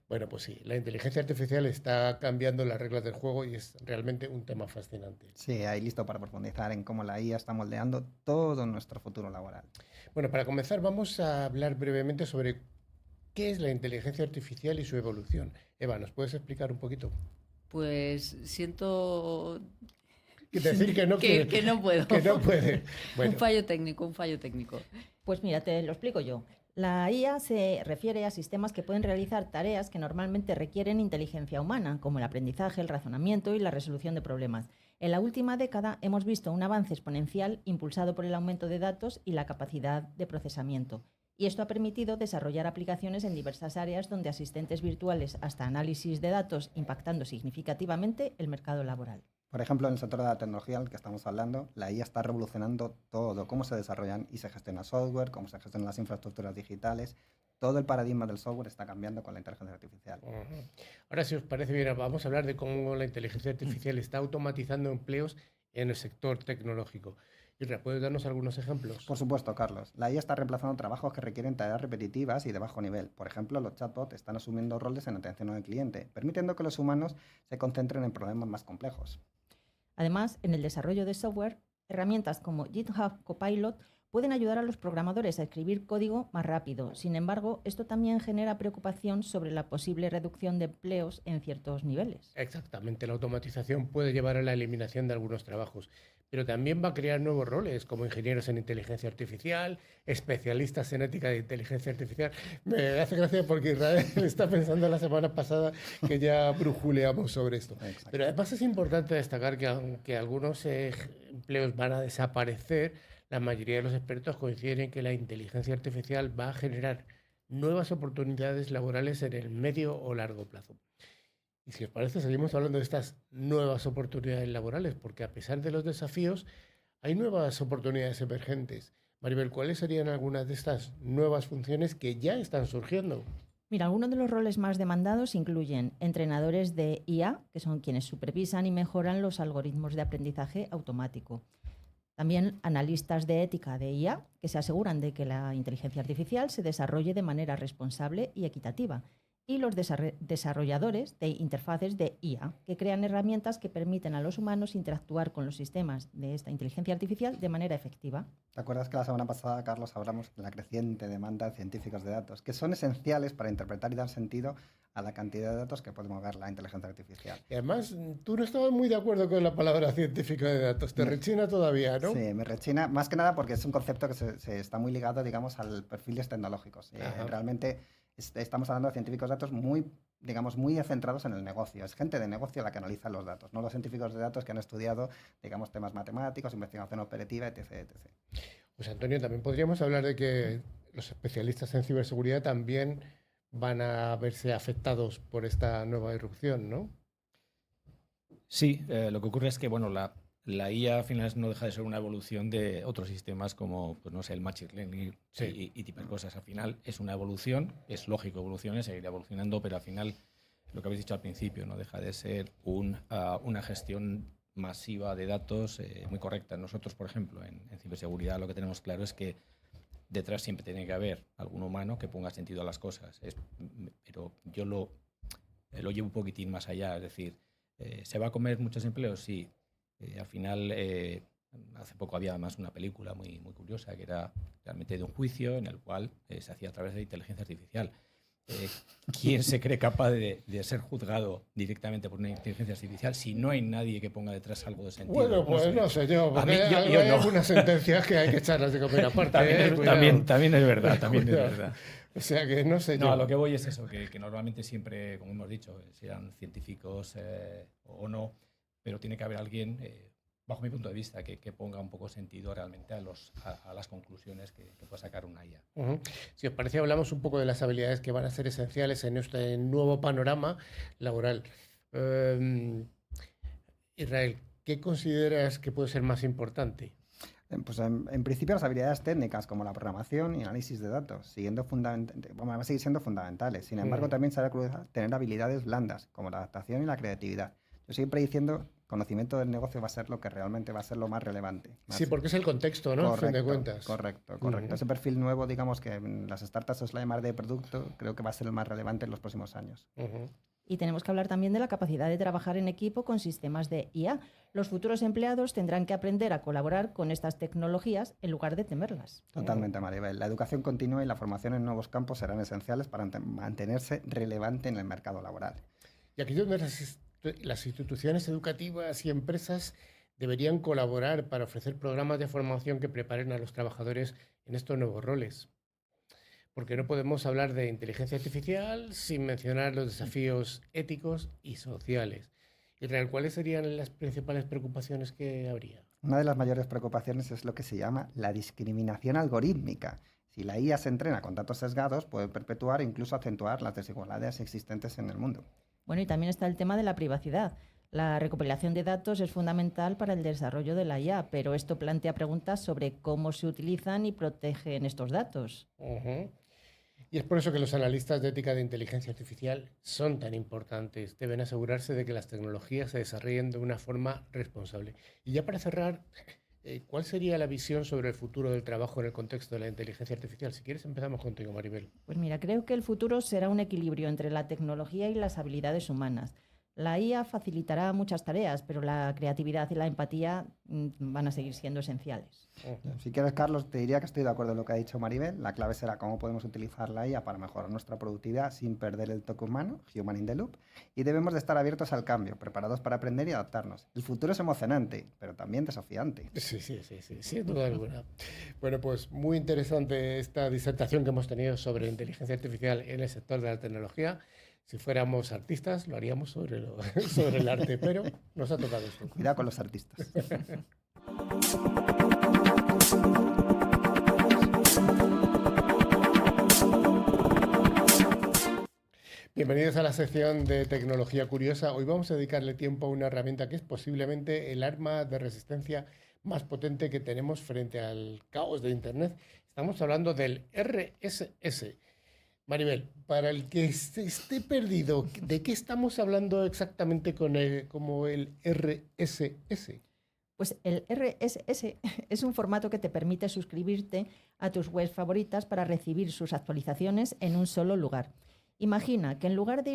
S1: Bueno, pues sí, la inteligencia artificial está cambiando las reglas del juego y es realmente un tema fascinante.
S2: Sí, ahí listo para profundizar en cómo la IA está moldeando todo nuestro futuro laboral.
S1: Bueno, para comenzar vamos a hablar brevemente sobre qué es la inteligencia artificial y su evolución. Eva, ¿nos puedes explicar un poquito?
S5: Pues siento
S1: Decir que no,
S5: que no puedo.
S1: Que no puede. Bueno,
S5: Un fallo técnico, un fallo técnico.
S3: Pues mira, te lo explico yo. La IA se refiere a sistemas que pueden realizar tareas que normalmente requieren inteligencia humana, como el aprendizaje, el razonamiento y la resolución de problemas. En la última década hemos visto un avance exponencial impulsado por el aumento de datos y la capacidad de procesamiento. Y esto ha permitido desarrollar aplicaciones en diversas áreas donde asistentes virtuales hasta análisis de datos, impactando significativamente el mercado laboral.
S2: Por ejemplo, en el sector de la tecnología del que estamos hablando, la IA está revolucionando todo, cómo se desarrollan y se gestiona software, cómo se gestionan las infraestructuras digitales. Todo el paradigma del software está cambiando con la inteligencia artificial.
S1: ahora si os parece bien, vamos a hablar de cómo la inteligencia artificial está automatizando empleos en el sector tecnológico. Isra, ¿puedes darnos algunos ejemplos?
S2: Por supuesto, Carlos. La IA está reemplazando trabajos que requieren tareas repetitivas y de bajo nivel. Por ejemplo, los chatbots están asumiendo roles en atención al cliente, permitiendo que los humanos se concentren en problemas más complejos.
S3: Además, en el desarrollo de software, herramientas como GitHub Copilot pueden ayudar a los programadores a escribir código más rápido. Sin embargo, esto también genera preocupación sobre la posible reducción de empleos en ciertos niveles.
S1: Exactamente, la automatización puede llevar a la eliminación de algunos trabajos, pero también va a crear nuevos roles como ingenieros en inteligencia artificial, especialistas en ética de inteligencia artificial. Me hace gracia porque Israel está pensando la semana pasada que ya brujuleamos sobre esto.
S2: Exacto.
S1: Pero además es importante destacar que aunque algunos empleos van a desaparecer, la mayoría de los expertos coinciden en que la inteligencia artificial va a generar nuevas oportunidades laborales en el medio o largo plazo. Y si os parece, seguimos hablando de estas nuevas oportunidades laborales, porque a pesar de los desafíos, hay nuevas oportunidades emergentes. Maribel, ¿cuáles serían algunas de estas nuevas funciones que ya están surgiendo?
S3: Mira, algunos de los roles más demandados incluyen entrenadores de IA, que son quienes supervisan y mejoran los algoritmos de aprendizaje automático. También analistas de ética de IA, que se aseguran de que la inteligencia artificial se desarrolle de manera responsable y equitativa. Y los desarrolladores de interfaces de IA, que crean herramientas que permiten a los humanos interactuar con los sistemas de esta inteligencia artificial de manera efectiva.
S2: ¿Te acuerdas que la semana pasada, Carlos, hablamos de la creciente demanda de científicos de datos, que son esenciales para interpretar y dar sentido a la cantidad de datos que puede mover la inteligencia artificial?
S1: Y además, tú no estabas muy de acuerdo con la palabra científica de datos. Te rechina todavía, ¿no?
S2: Sí, me rechina, más que nada porque es un concepto que se está muy ligado, digamos, al perfiles tecnológicos. Realmente estamos hablando de científicos de datos muy, digamos, muy centrados en el negocio. Es gente de negocio la que analiza los datos, no los científicos de datos que han estudiado, digamos, temas matemáticos, investigación operativa, etc., etc.
S1: Pues Antonio, también podríamos hablar de que los especialistas en ciberseguridad también van a verse afectados por esta nueva irrupción, ¿no?
S4: Sí, lo que ocurre es que bueno, la IA al final no deja de ser una evolución de otros sistemas como, pues no sé, el machine learning y tipo de cosas. Al final es una evolución, es lógico evoluciones, seguirá evolucionando, pero al final, lo que habéis dicho al principio, no deja de ser una gestión masiva de datos muy correcta. Nosotros, por ejemplo, en ciberseguridad lo que tenemos claro es que detrás siempre tiene que haber algún humano que ponga sentido a las cosas. Pero yo lo llevo un poquitín más allá, es decir, ¿se va a comer muchos empleos? Sí. Al final, hace poco había además una película muy, muy curiosa que era realmente de un juicio en el cual se hacía a través de inteligencia artificial. ¿Quién se cree capaz de ser juzgado directamente por una inteligencia artificial si no hay nadie que ponga detrás algo de sentido?
S1: Bueno, pues no sé yo, porque hay
S4: no.
S1: algunas sentencias que hay que echarlas de comer aparte.
S4: También es verdad, también es verdad.
S1: O sea que no sé yo.
S4: No, a lo que voy es eso, que normalmente siempre, como hemos dicho, sean científicos o no, pero tiene que haber alguien bajo mi punto de vista, que ponga un poco sentido realmente a las conclusiones que pueda sacar una IA.
S1: Si os parece, hablamos un poco de las habilidades que van a ser esenciales en este nuevo panorama laboral. Israel, ¿qué consideras que puede ser más importante?
S2: Pues en principio las habilidades técnicas como la programación y análisis de datos, van a seguir siendo fundamentales. Sin embargo, también será crucial tener habilidades blandas como la adaptación y la creatividad. Yo siempre diciendo, conocimiento del negocio va a ser lo que realmente va a ser lo más relevante.
S1: Sí, porque es el contexto, ¿no?
S2: Correcto,
S1: a fin de cuentas.
S2: Correcto. Ese perfil nuevo, digamos que en las startups os la llamar de producto, creo que va a ser el más relevante en los próximos años.
S3: Y tenemos que hablar también de la capacidad de trabajar en equipo con sistemas de IA. Los futuros empleados tendrán que aprender a colaborar con estas tecnologías en lugar de temerlas.
S2: Totalmente, Maribel. La educación continua y la formación en nuevos campos serán esenciales para mantenerse relevante en el mercado laboral.
S1: Y aquí es donde las instituciones educativas y empresas deberían colaborar para ofrecer programas de formación que preparen a los trabajadores en estos nuevos roles. Porque no podemos hablar de inteligencia artificial sin mencionar los desafíos éticos y sociales. Israel, ¿cuáles serían las principales preocupaciones que habría?
S2: Una de las mayores preocupaciones es lo que se llama la discriminación algorítmica. Si la IA se entrena con datos sesgados, puede perpetuar e incluso acentuar las desigualdades existentes en el mundo.
S3: Bueno, y también está el tema de la privacidad. La recopilación de datos es fundamental para el desarrollo de la IA, pero esto plantea preguntas sobre cómo se utilizan y protegen estos datos.
S1: Y es por eso que los analistas de ética de inteligencia artificial son tan importantes. Deben asegurarse de que las tecnologías se desarrollen de una forma responsable. Y ya para cerrar, ¿cuál sería la visión sobre el futuro del trabajo en el contexto de la inteligencia artificial? Si quieres, empezamos contigo, Maribel.
S3: Pues mira, creo que el futuro será un equilibrio entre la tecnología y las habilidades humanas. La IA facilitará muchas tareas, pero la creatividad y la empatía van a seguir siendo esenciales.
S2: Si quieres, Carlos, te diría que estoy de acuerdo en lo que ha dicho Maribel. La clave será cómo podemos utilizar la IA para mejorar nuestra productividad sin perder el toque humano, human in the loop, y debemos de estar abiertos al cambio, preparados para aprender y adaptarnos. El futuro es emocionante, pero también desafiante.
S1: Sí, sin duda alguna. Bueno, pues muy interesante esta disertación que hemos tenido sobre inteligencia artificial en el sector de la tecnología. Si fuéramos artistas, lo haríamos sobre el arte, pero nos ha tocado esto.
S2: Cuidado con los artistas.
S1: Bienvenidos a la sección de Tecnología Curiosa. Hoy vamos a dedicarle tiempo a una herramienta que es posiblemente el arma de resistencia más potente que tenemos frente al caos de Internet. Estamos hablando del RSS. Maribel, para el que esté perdido, ¿de qué estamos hablando exactamente como el RSS?
S3: Pues el RSS es un formato que te permite suscribirte a tus webs favoritas para recibir sus actualizaciones en un solo lugar. Imagina que en lugar de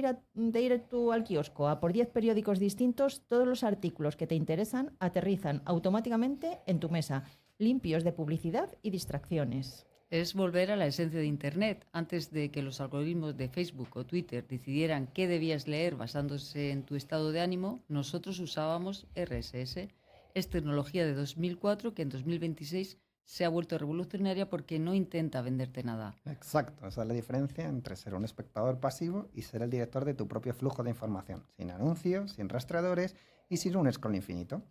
S3: ir tú al kiosco a por 10 periódicos distintos, todos los artículos que te interesan aterrizan automáticamente en tu mesa, limpios de publicidad y distracciones.
S5: Es volver a la esencia de Internet. Antes de que los algoritmos de Facebook o Twitter decidieran qué debías leer basándose en tu estado de ánimo, nosotros usábamos RSS. Es tecnología de 2004 que en 2026 se ha vuelto revolucionaria porque no intenta venderte nada.
S2: Exacto, esa es la diferencia entre ser un espectador pasivo y ser el director de tu propio flujo de información, sin anuncios, sin rastreadores y sin un scroll infinito.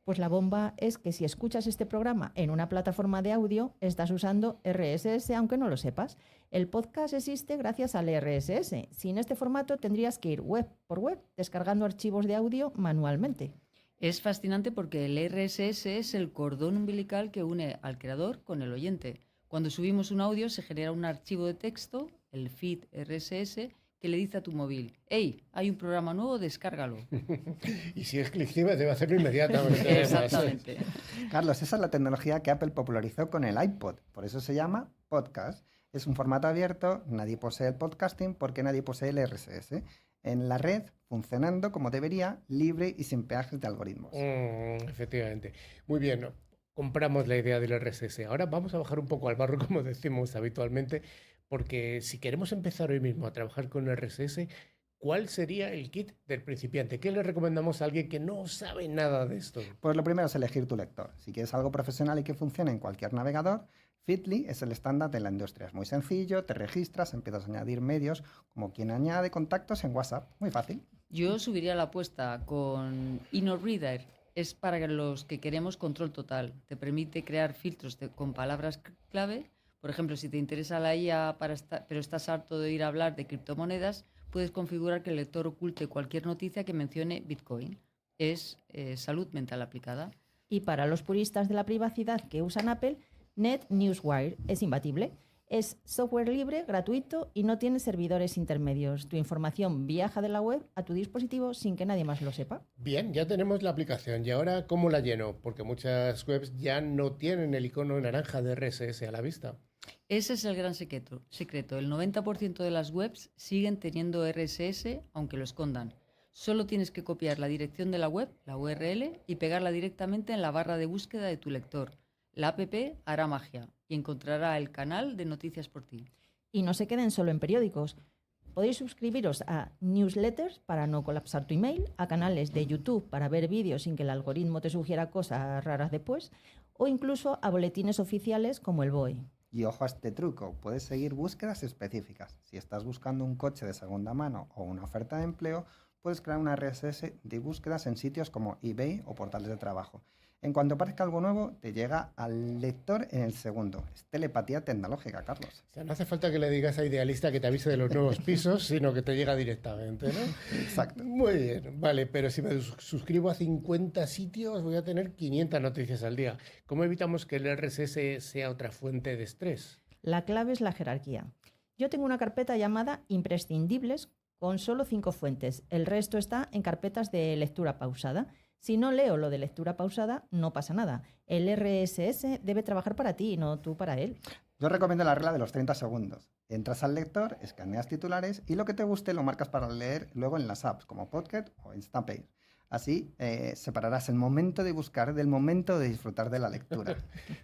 S3: Pues la bomba es que si escuchas este programa en una plataforma de audio, estás usando RSS aunque no lo sepas. El podcast existe gracias al RSS. Sin este formato tendrías que ir web por web descargando archivos de audio manualmente.
S5: Es fascinante porque el RSS es el cordón umbilical que une al creador con el oyente. Cuando subimos un audio se genera un archivo de texto, el feed RSS, que le dice a tu móvil: «Hey, hay un programa nuevo, descárgalo».
S1: Y si es ClickCiber debe hacerlo inmediatamente.
S5: Exactamente.
S2: Carlos, esa es la tecnología que Apple popularizó con el iPod, por eso se llama podcast. Es un formato abierto, nadie posee el podcasting porque nadie posee el RSS. En la red, funcionando como debería, libre y sin peajes de algoritmos.
S1: Efectivamente. Muy bien, ¿no? Compramos la idea del RSS. Ahora vamos a bajar un poco al barro, como decimos habitualmente, porque si queremos empezar hoy mismo a trabajar con RSS, ¿cuál sería el kit del principiante? ¿Qué le recomendamos a alguien que no sabe nada de esto?
S2: Pues lo primero es elegir tu lector. Si quieres algo profesional y que funcione en cualquier navegador, Feedly es el estándar de la industria. Es muy sencillo, te registras, empiezas a añadir medios, como quien añade contactos en WhatsApp. Muy fácil.
S5: Yo subiría la apuesta con InnoReader. es para los que queremos control total. Te permite crear filtros con palabras clave. Por ejemplo, si te interesa la IA pero estás harto de ir a hablar de criptomonedas, puedes configurar que el lector oculte cualquier noticia que mencione Bitcoin. Es salud mental aplicada.
S3: Y para los puristas de la privacidad que usan Apple, NetNewsWire es imbatible. Es software libre, gratuito y no tiene servidores intermedios. Tu información viaja de la web a tu dispositivo sin que nadie más lo sepa.
S1: Bien, ya tenemos la aplicación. ¿Y ahora cómo la lleno? Porque muchas webs ya no tienen el icono naranja de RSS a la vista.
S5: Ese es el gran secreto. El 90% de las webs siguen teniendo RSS, aunque lo escondan. Solo tienes que copiar la dirección de la web, la URL, y pegarla directamente en la barra de búsqueda de tu lector. La app hará magia y encontrará el canal de noticias por ti.
S3: Y no se queden solo en periódicos. Podéis suscribiros a newsletters para no colapsar tu email, a canales de YouTube para ver vídeos sin que el algoritmo te sugiera cosas raras después, o incluso a boletines oficiales como el BOE.
S2: Y ojo a este truco, puedes seguir búsquedas específicas. Si estás buscando un coche de segunda mano o una oferta de empleo, puedes crear una RSS de búsquedas en sitios como eBay o portales de trabajo. En cuanto aparezca algo nuevo, te llega al lector en el segundo. Es telepatía tecnológica, Carlos.
S1: O sea, no hace falta que le digas a Idealista que te avise de los nuevos pisos, sino que te llega directamente, ¿no?
S2: Exacto.
S1: Muy bien, vale, pero si me suscribo a 50 sitios voy a tener 500 noticias al día. ¿Cómo evitamos que el RSS sea otra fuente de estrés?
S3: La clave es la jerarquía. Yo tengo una carpeta llamada imprescindibles con solo 5 fuentes. El resto está en carpetas de lectura pausada. Si no leo lo de lectura pausada, no pasa nada. El RSS debe trabajar para ti, no tú para él.
S2: Yo recomiendo la regla de los 30 segundos. Entras al lector, escaneas titulares y lo que te guste lo marcas para leer luego en las apps como Podcast o Instapaper. Así separarás el momento de buscar del momento de disfrutar de la lectura.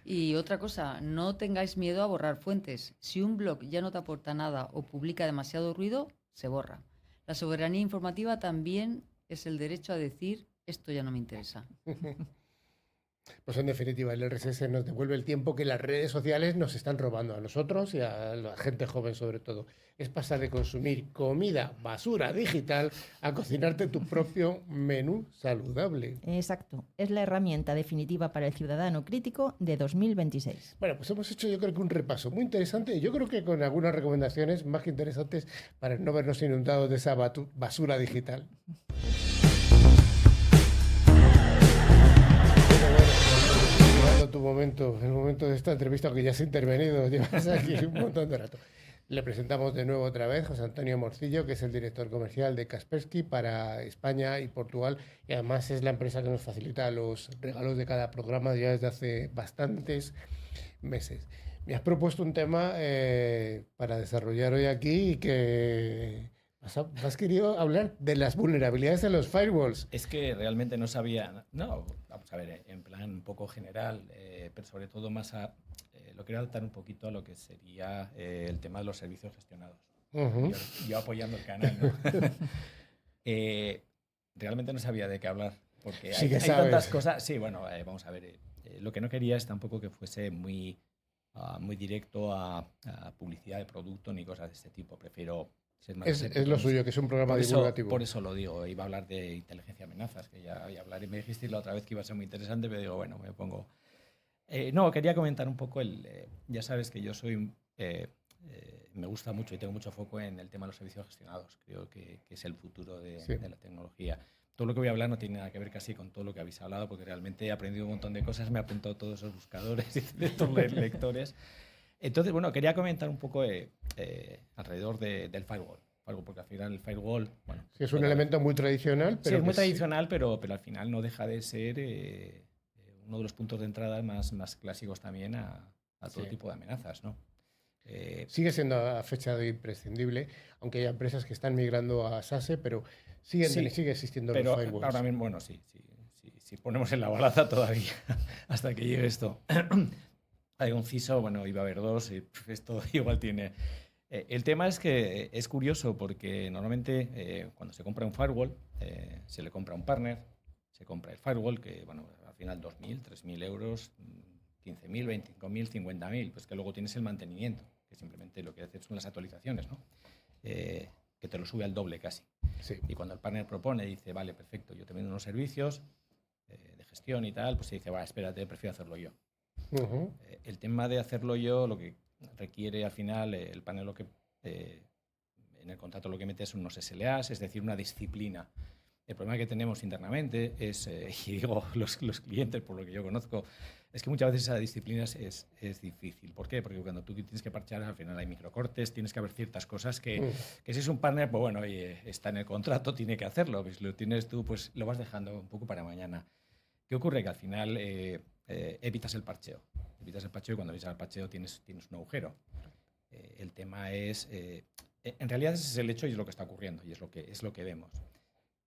S5: Y otra cosa, no tengáis miedo a borrar fuentes. Si un blog ya no te aporta nada o publica demasiado ruido, se borra. La soberanía informativa también es el derecho a decir esto ya no me interesa.
S1: Pues en definitiva, el RSS nos devuelve el tiempo que las redes sociales nos están robando a nosotros y a la gente joven sobre todo. Es pasar de consumir comida basura digital a cocinarte tu propio menú saludable.
S3: Exacto. Es la herramienta definitiva para el ciudadano crítico de 2026.
S1: Bueno, pues hemos hecho yo creo que un repaso muy interesante y yo creo que con algunas recomendaciones más que interesantes para no vernos inundados de esa basura digital. Tu momento, el momento de esta entrevista que ya has intervenido, llevas aquí un montón de rato. Le presentamos de nuevo otra vez José Antonio Morcillo, que es el director comercial de Kaspersky para España y Portugal, y además es la empresa que nos facilita los regalos de cada programa ya desde hace bastantes meses. Me has propuesto un tema para desarrollar hoy aquí y que has querido hablar de las vulnerabilidades de los firewalls.
S4: Es que realmente no sabía, no, vamos a ver, en plan un poco general, pero sobre todo más lo quiero adaptar un poquito a lo que sería el tema de los servicios gestionados. Yo apoyando el canal, ¿no? Realmente no sabía de qué hablar, porque
S1: sí
S4: hay tantas cosas. Sí, bueno, vamos a ver, lo que no quería es tampoco que fuese muy directo a publicidad de producto ni cosas de este tipo. Prefiero ser más
S1: es lo suyo, que es un programa divulgativo.
S4: Por eso lo digo. Iba a hablar de inteligencia amenazas, que ya voy a hablar. Y me dijisteis la otra vez que iba a ser muy interesante, pero digo, bueno, me pongo... no, quería comentar un poco ya sabes que yo soy... me gusta mucho y tengo mucho foco en el tema de los servicios gestionados. Creo que es el futuro de la tecnología. Todo lo que voy a hablar no tiene nada que ver casi con todo lo que habéis hablado, porque realmente he aprendido un montón de cosas, me he apuntado todos esos buscadores y estos lectores. Entonces, bueno, quería comentar un poco alrededor del firewall. Porque al final el firewall... Bueno,
S1: sí, es un elemento muy tradicional. Pero
S4: sí, es muy tradicional, pero al final no deja de ser uno de los puntos de entrada más clásicos también a todo tipo de amenazas, ¿no?
S1: Sigue siendo a fecha de imprescindible, aunque hay empresas que están migrando a SASE, pero sigue existiendo los firewalls.
S4: Ahora mismo, bueno, sí, ponemos en la balanza todavía hasta que llegue esto. Hay un CISO, bueno, iba a haber dos, y esto igual tiene... el tema es que es curioso porque normalmente cuando se compra un firewall, se le compra a un partner, se compra el firewall, que bueno, al final 2.000, 3.000 euros, 15.000, 25.000, 50.000, pues que luego tienes el mantenimiento, que simplemente lo que hace son las actualizaciones, ¿no? Que te lo sube al doble casi.
S1: Sí.
S4: Y cuando el partner propone, dice, vale, perfecto, yo te vendo unos servicios de gestión y tal, pues se dice, va, espérate, prefiero hacerlo yo.
S1: Ujú.
S4: El tema de hacerlo yo, lo que requiere al final, el panel en el contrato lo que mete son unos SLAs, es decir, una disciplina. El problema que tenemos internamente es, y digo los clientes, por lo que yo conozco, es que muchas veces esa disciplina es difícil. ¿Por qué? Porque cuando tú tienes que parchar, al final hay microcortes, tienes que haber ciertas cosas que si es un partner, pues bueno, oye, está en el contrato, tiene que hacerlo. Pues lo tienes tú, pues lo vas dejando un poco para mañana. ¿Qué ocurre? Que al final evitas el parcheo. Evitas el parcheo y cuando evitas el parcheo tienes un agujero. El tema es, en realidad ese es el hecho y es lo que está ocurriendo y es lo que vemos.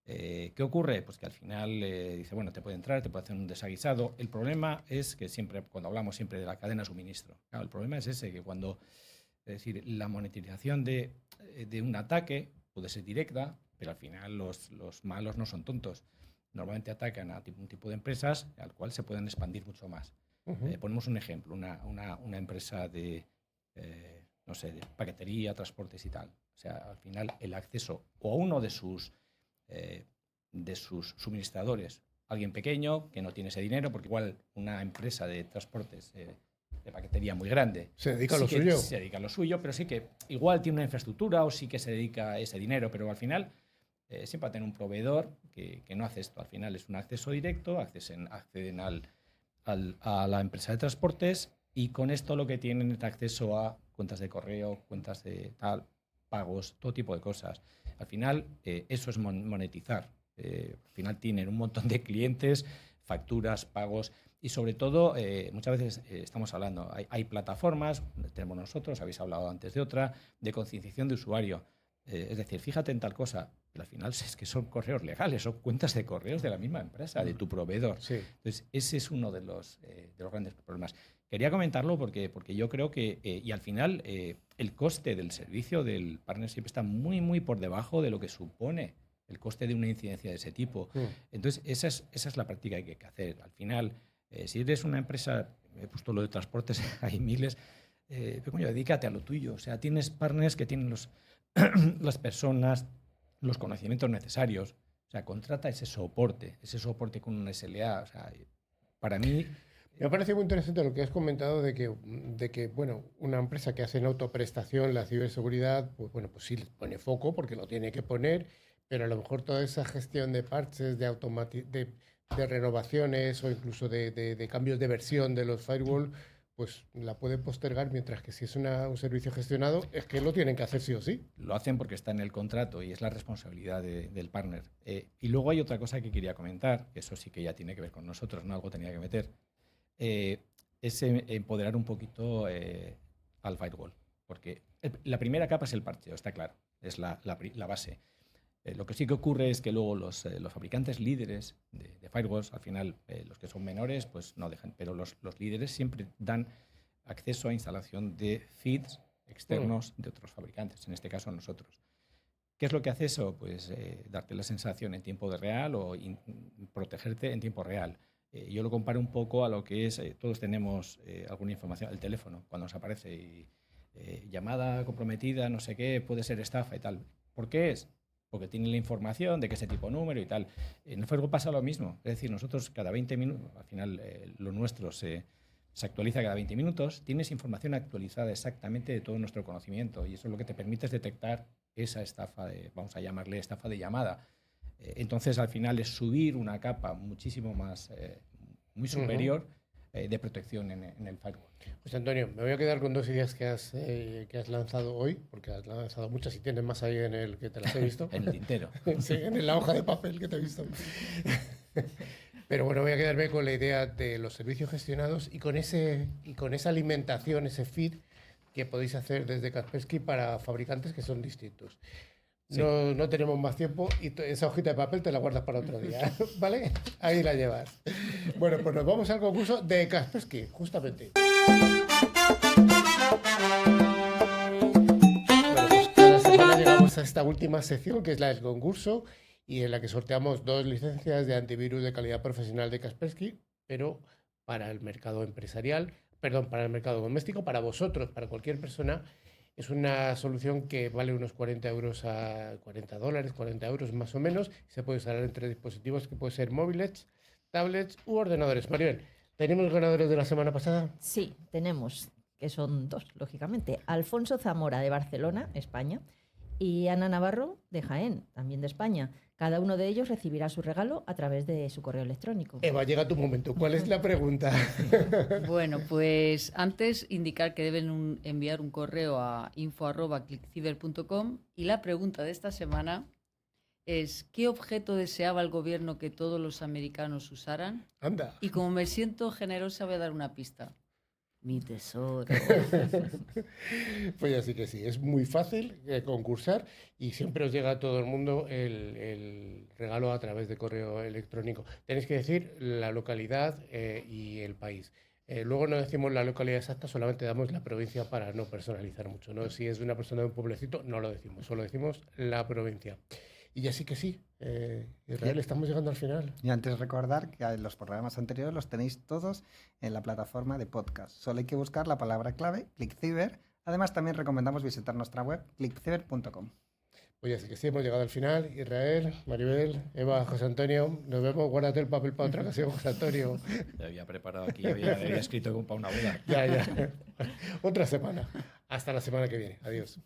S4: ¿Qué ocurre? Pues que al final dice, bueno, te puede entrar, te puede hacer un desaguisado. El problema es que siempre, cuando hablamos siempre de la cadena de suministro, claro, el problema es ese, que cuando, es decir, la monetización de un ataque puede ser directa, pero al final los malos no son tontos. Normalmente atacan a un tipo de empresas al cual se pueden expandir mucho más. Ponemos un ejemplo, una empresa de, no sé, de paquetería, transportes y tal. O sea, al final el acceso o a uno de sus suministradores, alguien pequeño que no tiene ese dinero, porque igual una empresa de transportes de paquetería muy grande
S1: Se dedica a
S4: sí
S1: lo
S4: que
S1: suyo.
S4: se dedica a lo suyo, pero sí que igual tiene una infraestructura o sí que se dedica a ese dinero, pero al final siempre va a tener un proveedor que no hace esto. Al final es un acceso directo, acceden a la empresa de transportes y con esto lo que tienen es acceso a cuentas de correo, cuentas de tal, pagos, todo tipo de cosas. Al final, eso es monetizar. Al final tienen un montón de clientes, facturas, pagos y sobre todo, muchas veces estamos hablando, hay plataformas, tenemos nosotros, habéis hablado antes de otra, de concienciación de usuario. Es decir, fíjate en tal cosa, pero al final es que son correos legales, son cuentas de correos de la misma empresa, de tu proveedor.
S1: Sí.
S4: Entonces, ese es uno de los grandes problemas. Quería comentarlo porque yo creo que, y al final, el coste del servicio del partner siempre está muy, muy por debajo de lo que supone el coste de una incidencia de ese tipo. Entonces, esa es la práctica que hay que hacer. Al final, si eres una empresa, he puesto lo de transportes, hay miles, pero coño, dedícate a lo tuyo. O sea, tienes partners que tienen las personas, los conocimientos necesarios. O sea, contrata ese soporte con un SLA. O sea, para mí...
S1: Me ha parecido muy interesante lo que has comentado de que bueno, una empresa que hace en autoprestación la ciberseguridad, pues bueno, pues sí le pone foco porque lo tiene que poner, pero a lo mejor toda esa gestión de parches, de renovaciones o incluso de cambios de versión de los firewall, pues la puede postergar, mientras que si es un servicio gestionado, es que lo tienen que hacer sí o sí.
S4: Lo hacen porque está en el contrato y es la responsabilidad del partner. Y luego hay otra cosa que quería comentar, que eso sí que ya tiene que ver con nosotros, ¿no? Algo tenía que meter. Es empoderar un poquito al firewall. Porque la primera capa es el parcheo, está claro, es la base. Lo que sí que ocurre es que luego los fabricantes líderes de firewalls, al final los que son menores, pues no dejan, pero los líderes siempre dan acceso a instalación de feeds externos de otros fabricantes, en este caso nosotros. ¿Qué es lo que hace eso? Pues darte la sensación en tiempo real o protegerte en tiempo real. Yo lo comparo un poco a lo que es, todos tenemos alguna información, el teléfono, cuando nos aparece llamada comprometida, no sé qué, puede ser estafa y tal. ¿Por qué es? Porque tiene la información de que ese tipo de número y tal. En el firewall pasa lo mismo. Es decir, nosotros cada 20 minutos, al final lo nuestro se actualiza cada 20 minutos, tienes información actualizada exactamente de todo nuestro conocimiento y eso es lo que te permite es detectar esa estafa, vamos a llamarle estafa de llamada. Entonces, al final es subir una capa muchísimo más, muy superior de protección en el firewall.
S1: Pues Antonio, me voy a quedar con dos ideas que has lanzado hoy, porque has lanzado muchas y tienes más ahí en el que te las he visto.
S4: En el tintero.
S1: Sí, en la hoja de papel que te he visto. Pero bueno, voy a quedarme con la idea de los servicios gestionados y con esa alimentación, ese feed que podéis hacer desde Kaspersky para fabricantes que son distintos. Sí. No tenemos más tiempo y esa hojita de papel te la guardas para otro día, ¿vale? Ahí la llevas. Bueno, pues nos vamos al concurso de Kaspersky, justamente. Bueno, pues cada semana llegamos a esta última sección, que es la del concurso, y en la que sorteamos 2 licencias de antivirus de calidad profesional de Kaspersky, pero para el mercado empresarial, para el mercado doméstico, para vosotros, para cualquier persona. Es una solución que vale unos 40 euros a $40, 40 euros más o menos. Se puede usar entre dispositivos que pueden ser móviles, tablets u ordenadores. Maribel, ¿tenemos ganadores de la semana pasada?
S3: Sí, tenemos, que son 2, lógicamente. Alfonso Zamora, de Barcelona, España, y Ana Navarro, de Jaén, también de España. Cada uno de ellos recibirá su regalo a través de su correo electrónico.
S1: Eva, llega tu momento. ¿Cuál es la pregunta?
S5: Bueno, pues antes indicar que deben enviar un correo a info@clickciber.com y la pregunta de esta semana es ¿qué objeto deseaba el gobierno que todos los americanos usaran?
S1: Anda.
S5: Y como me siento generosa voy a dar una pista. Mi tesoro.
S1: Pues así que sí, es muy fácil concursar y siempre os llega a todo el mundo el regalo a través de correo electrónico. Tenéis que decir la localidad y el país. Luego no decimos la localidad exacta, solamente damos la provincia para no personalizar mucho, ¿no? Si es de una persona de un pueblecito, no lo decimos, solo decimos la provincia. Y así que sí, Israel, estamos llegando al final.
S2: Y antes recordar que los programas anteriores los tenéis todos en la plataforma de podcast. Solo hay que buscar la palabra clave, ClickCiber. Además, también recomendamos visitar nuestra web, clickciber.com.
S1: Pues así que sí, hemos llegado al final. Israel, Maribel, Eva, José Antonio, nos vemos. Guárdate el papel para otra ocasión, José Antonio.
S4: Ya había preparado aquí, había escrito como para una boda.
S1: Ya. Otra semana. Hasta la semana que viene. Adiós.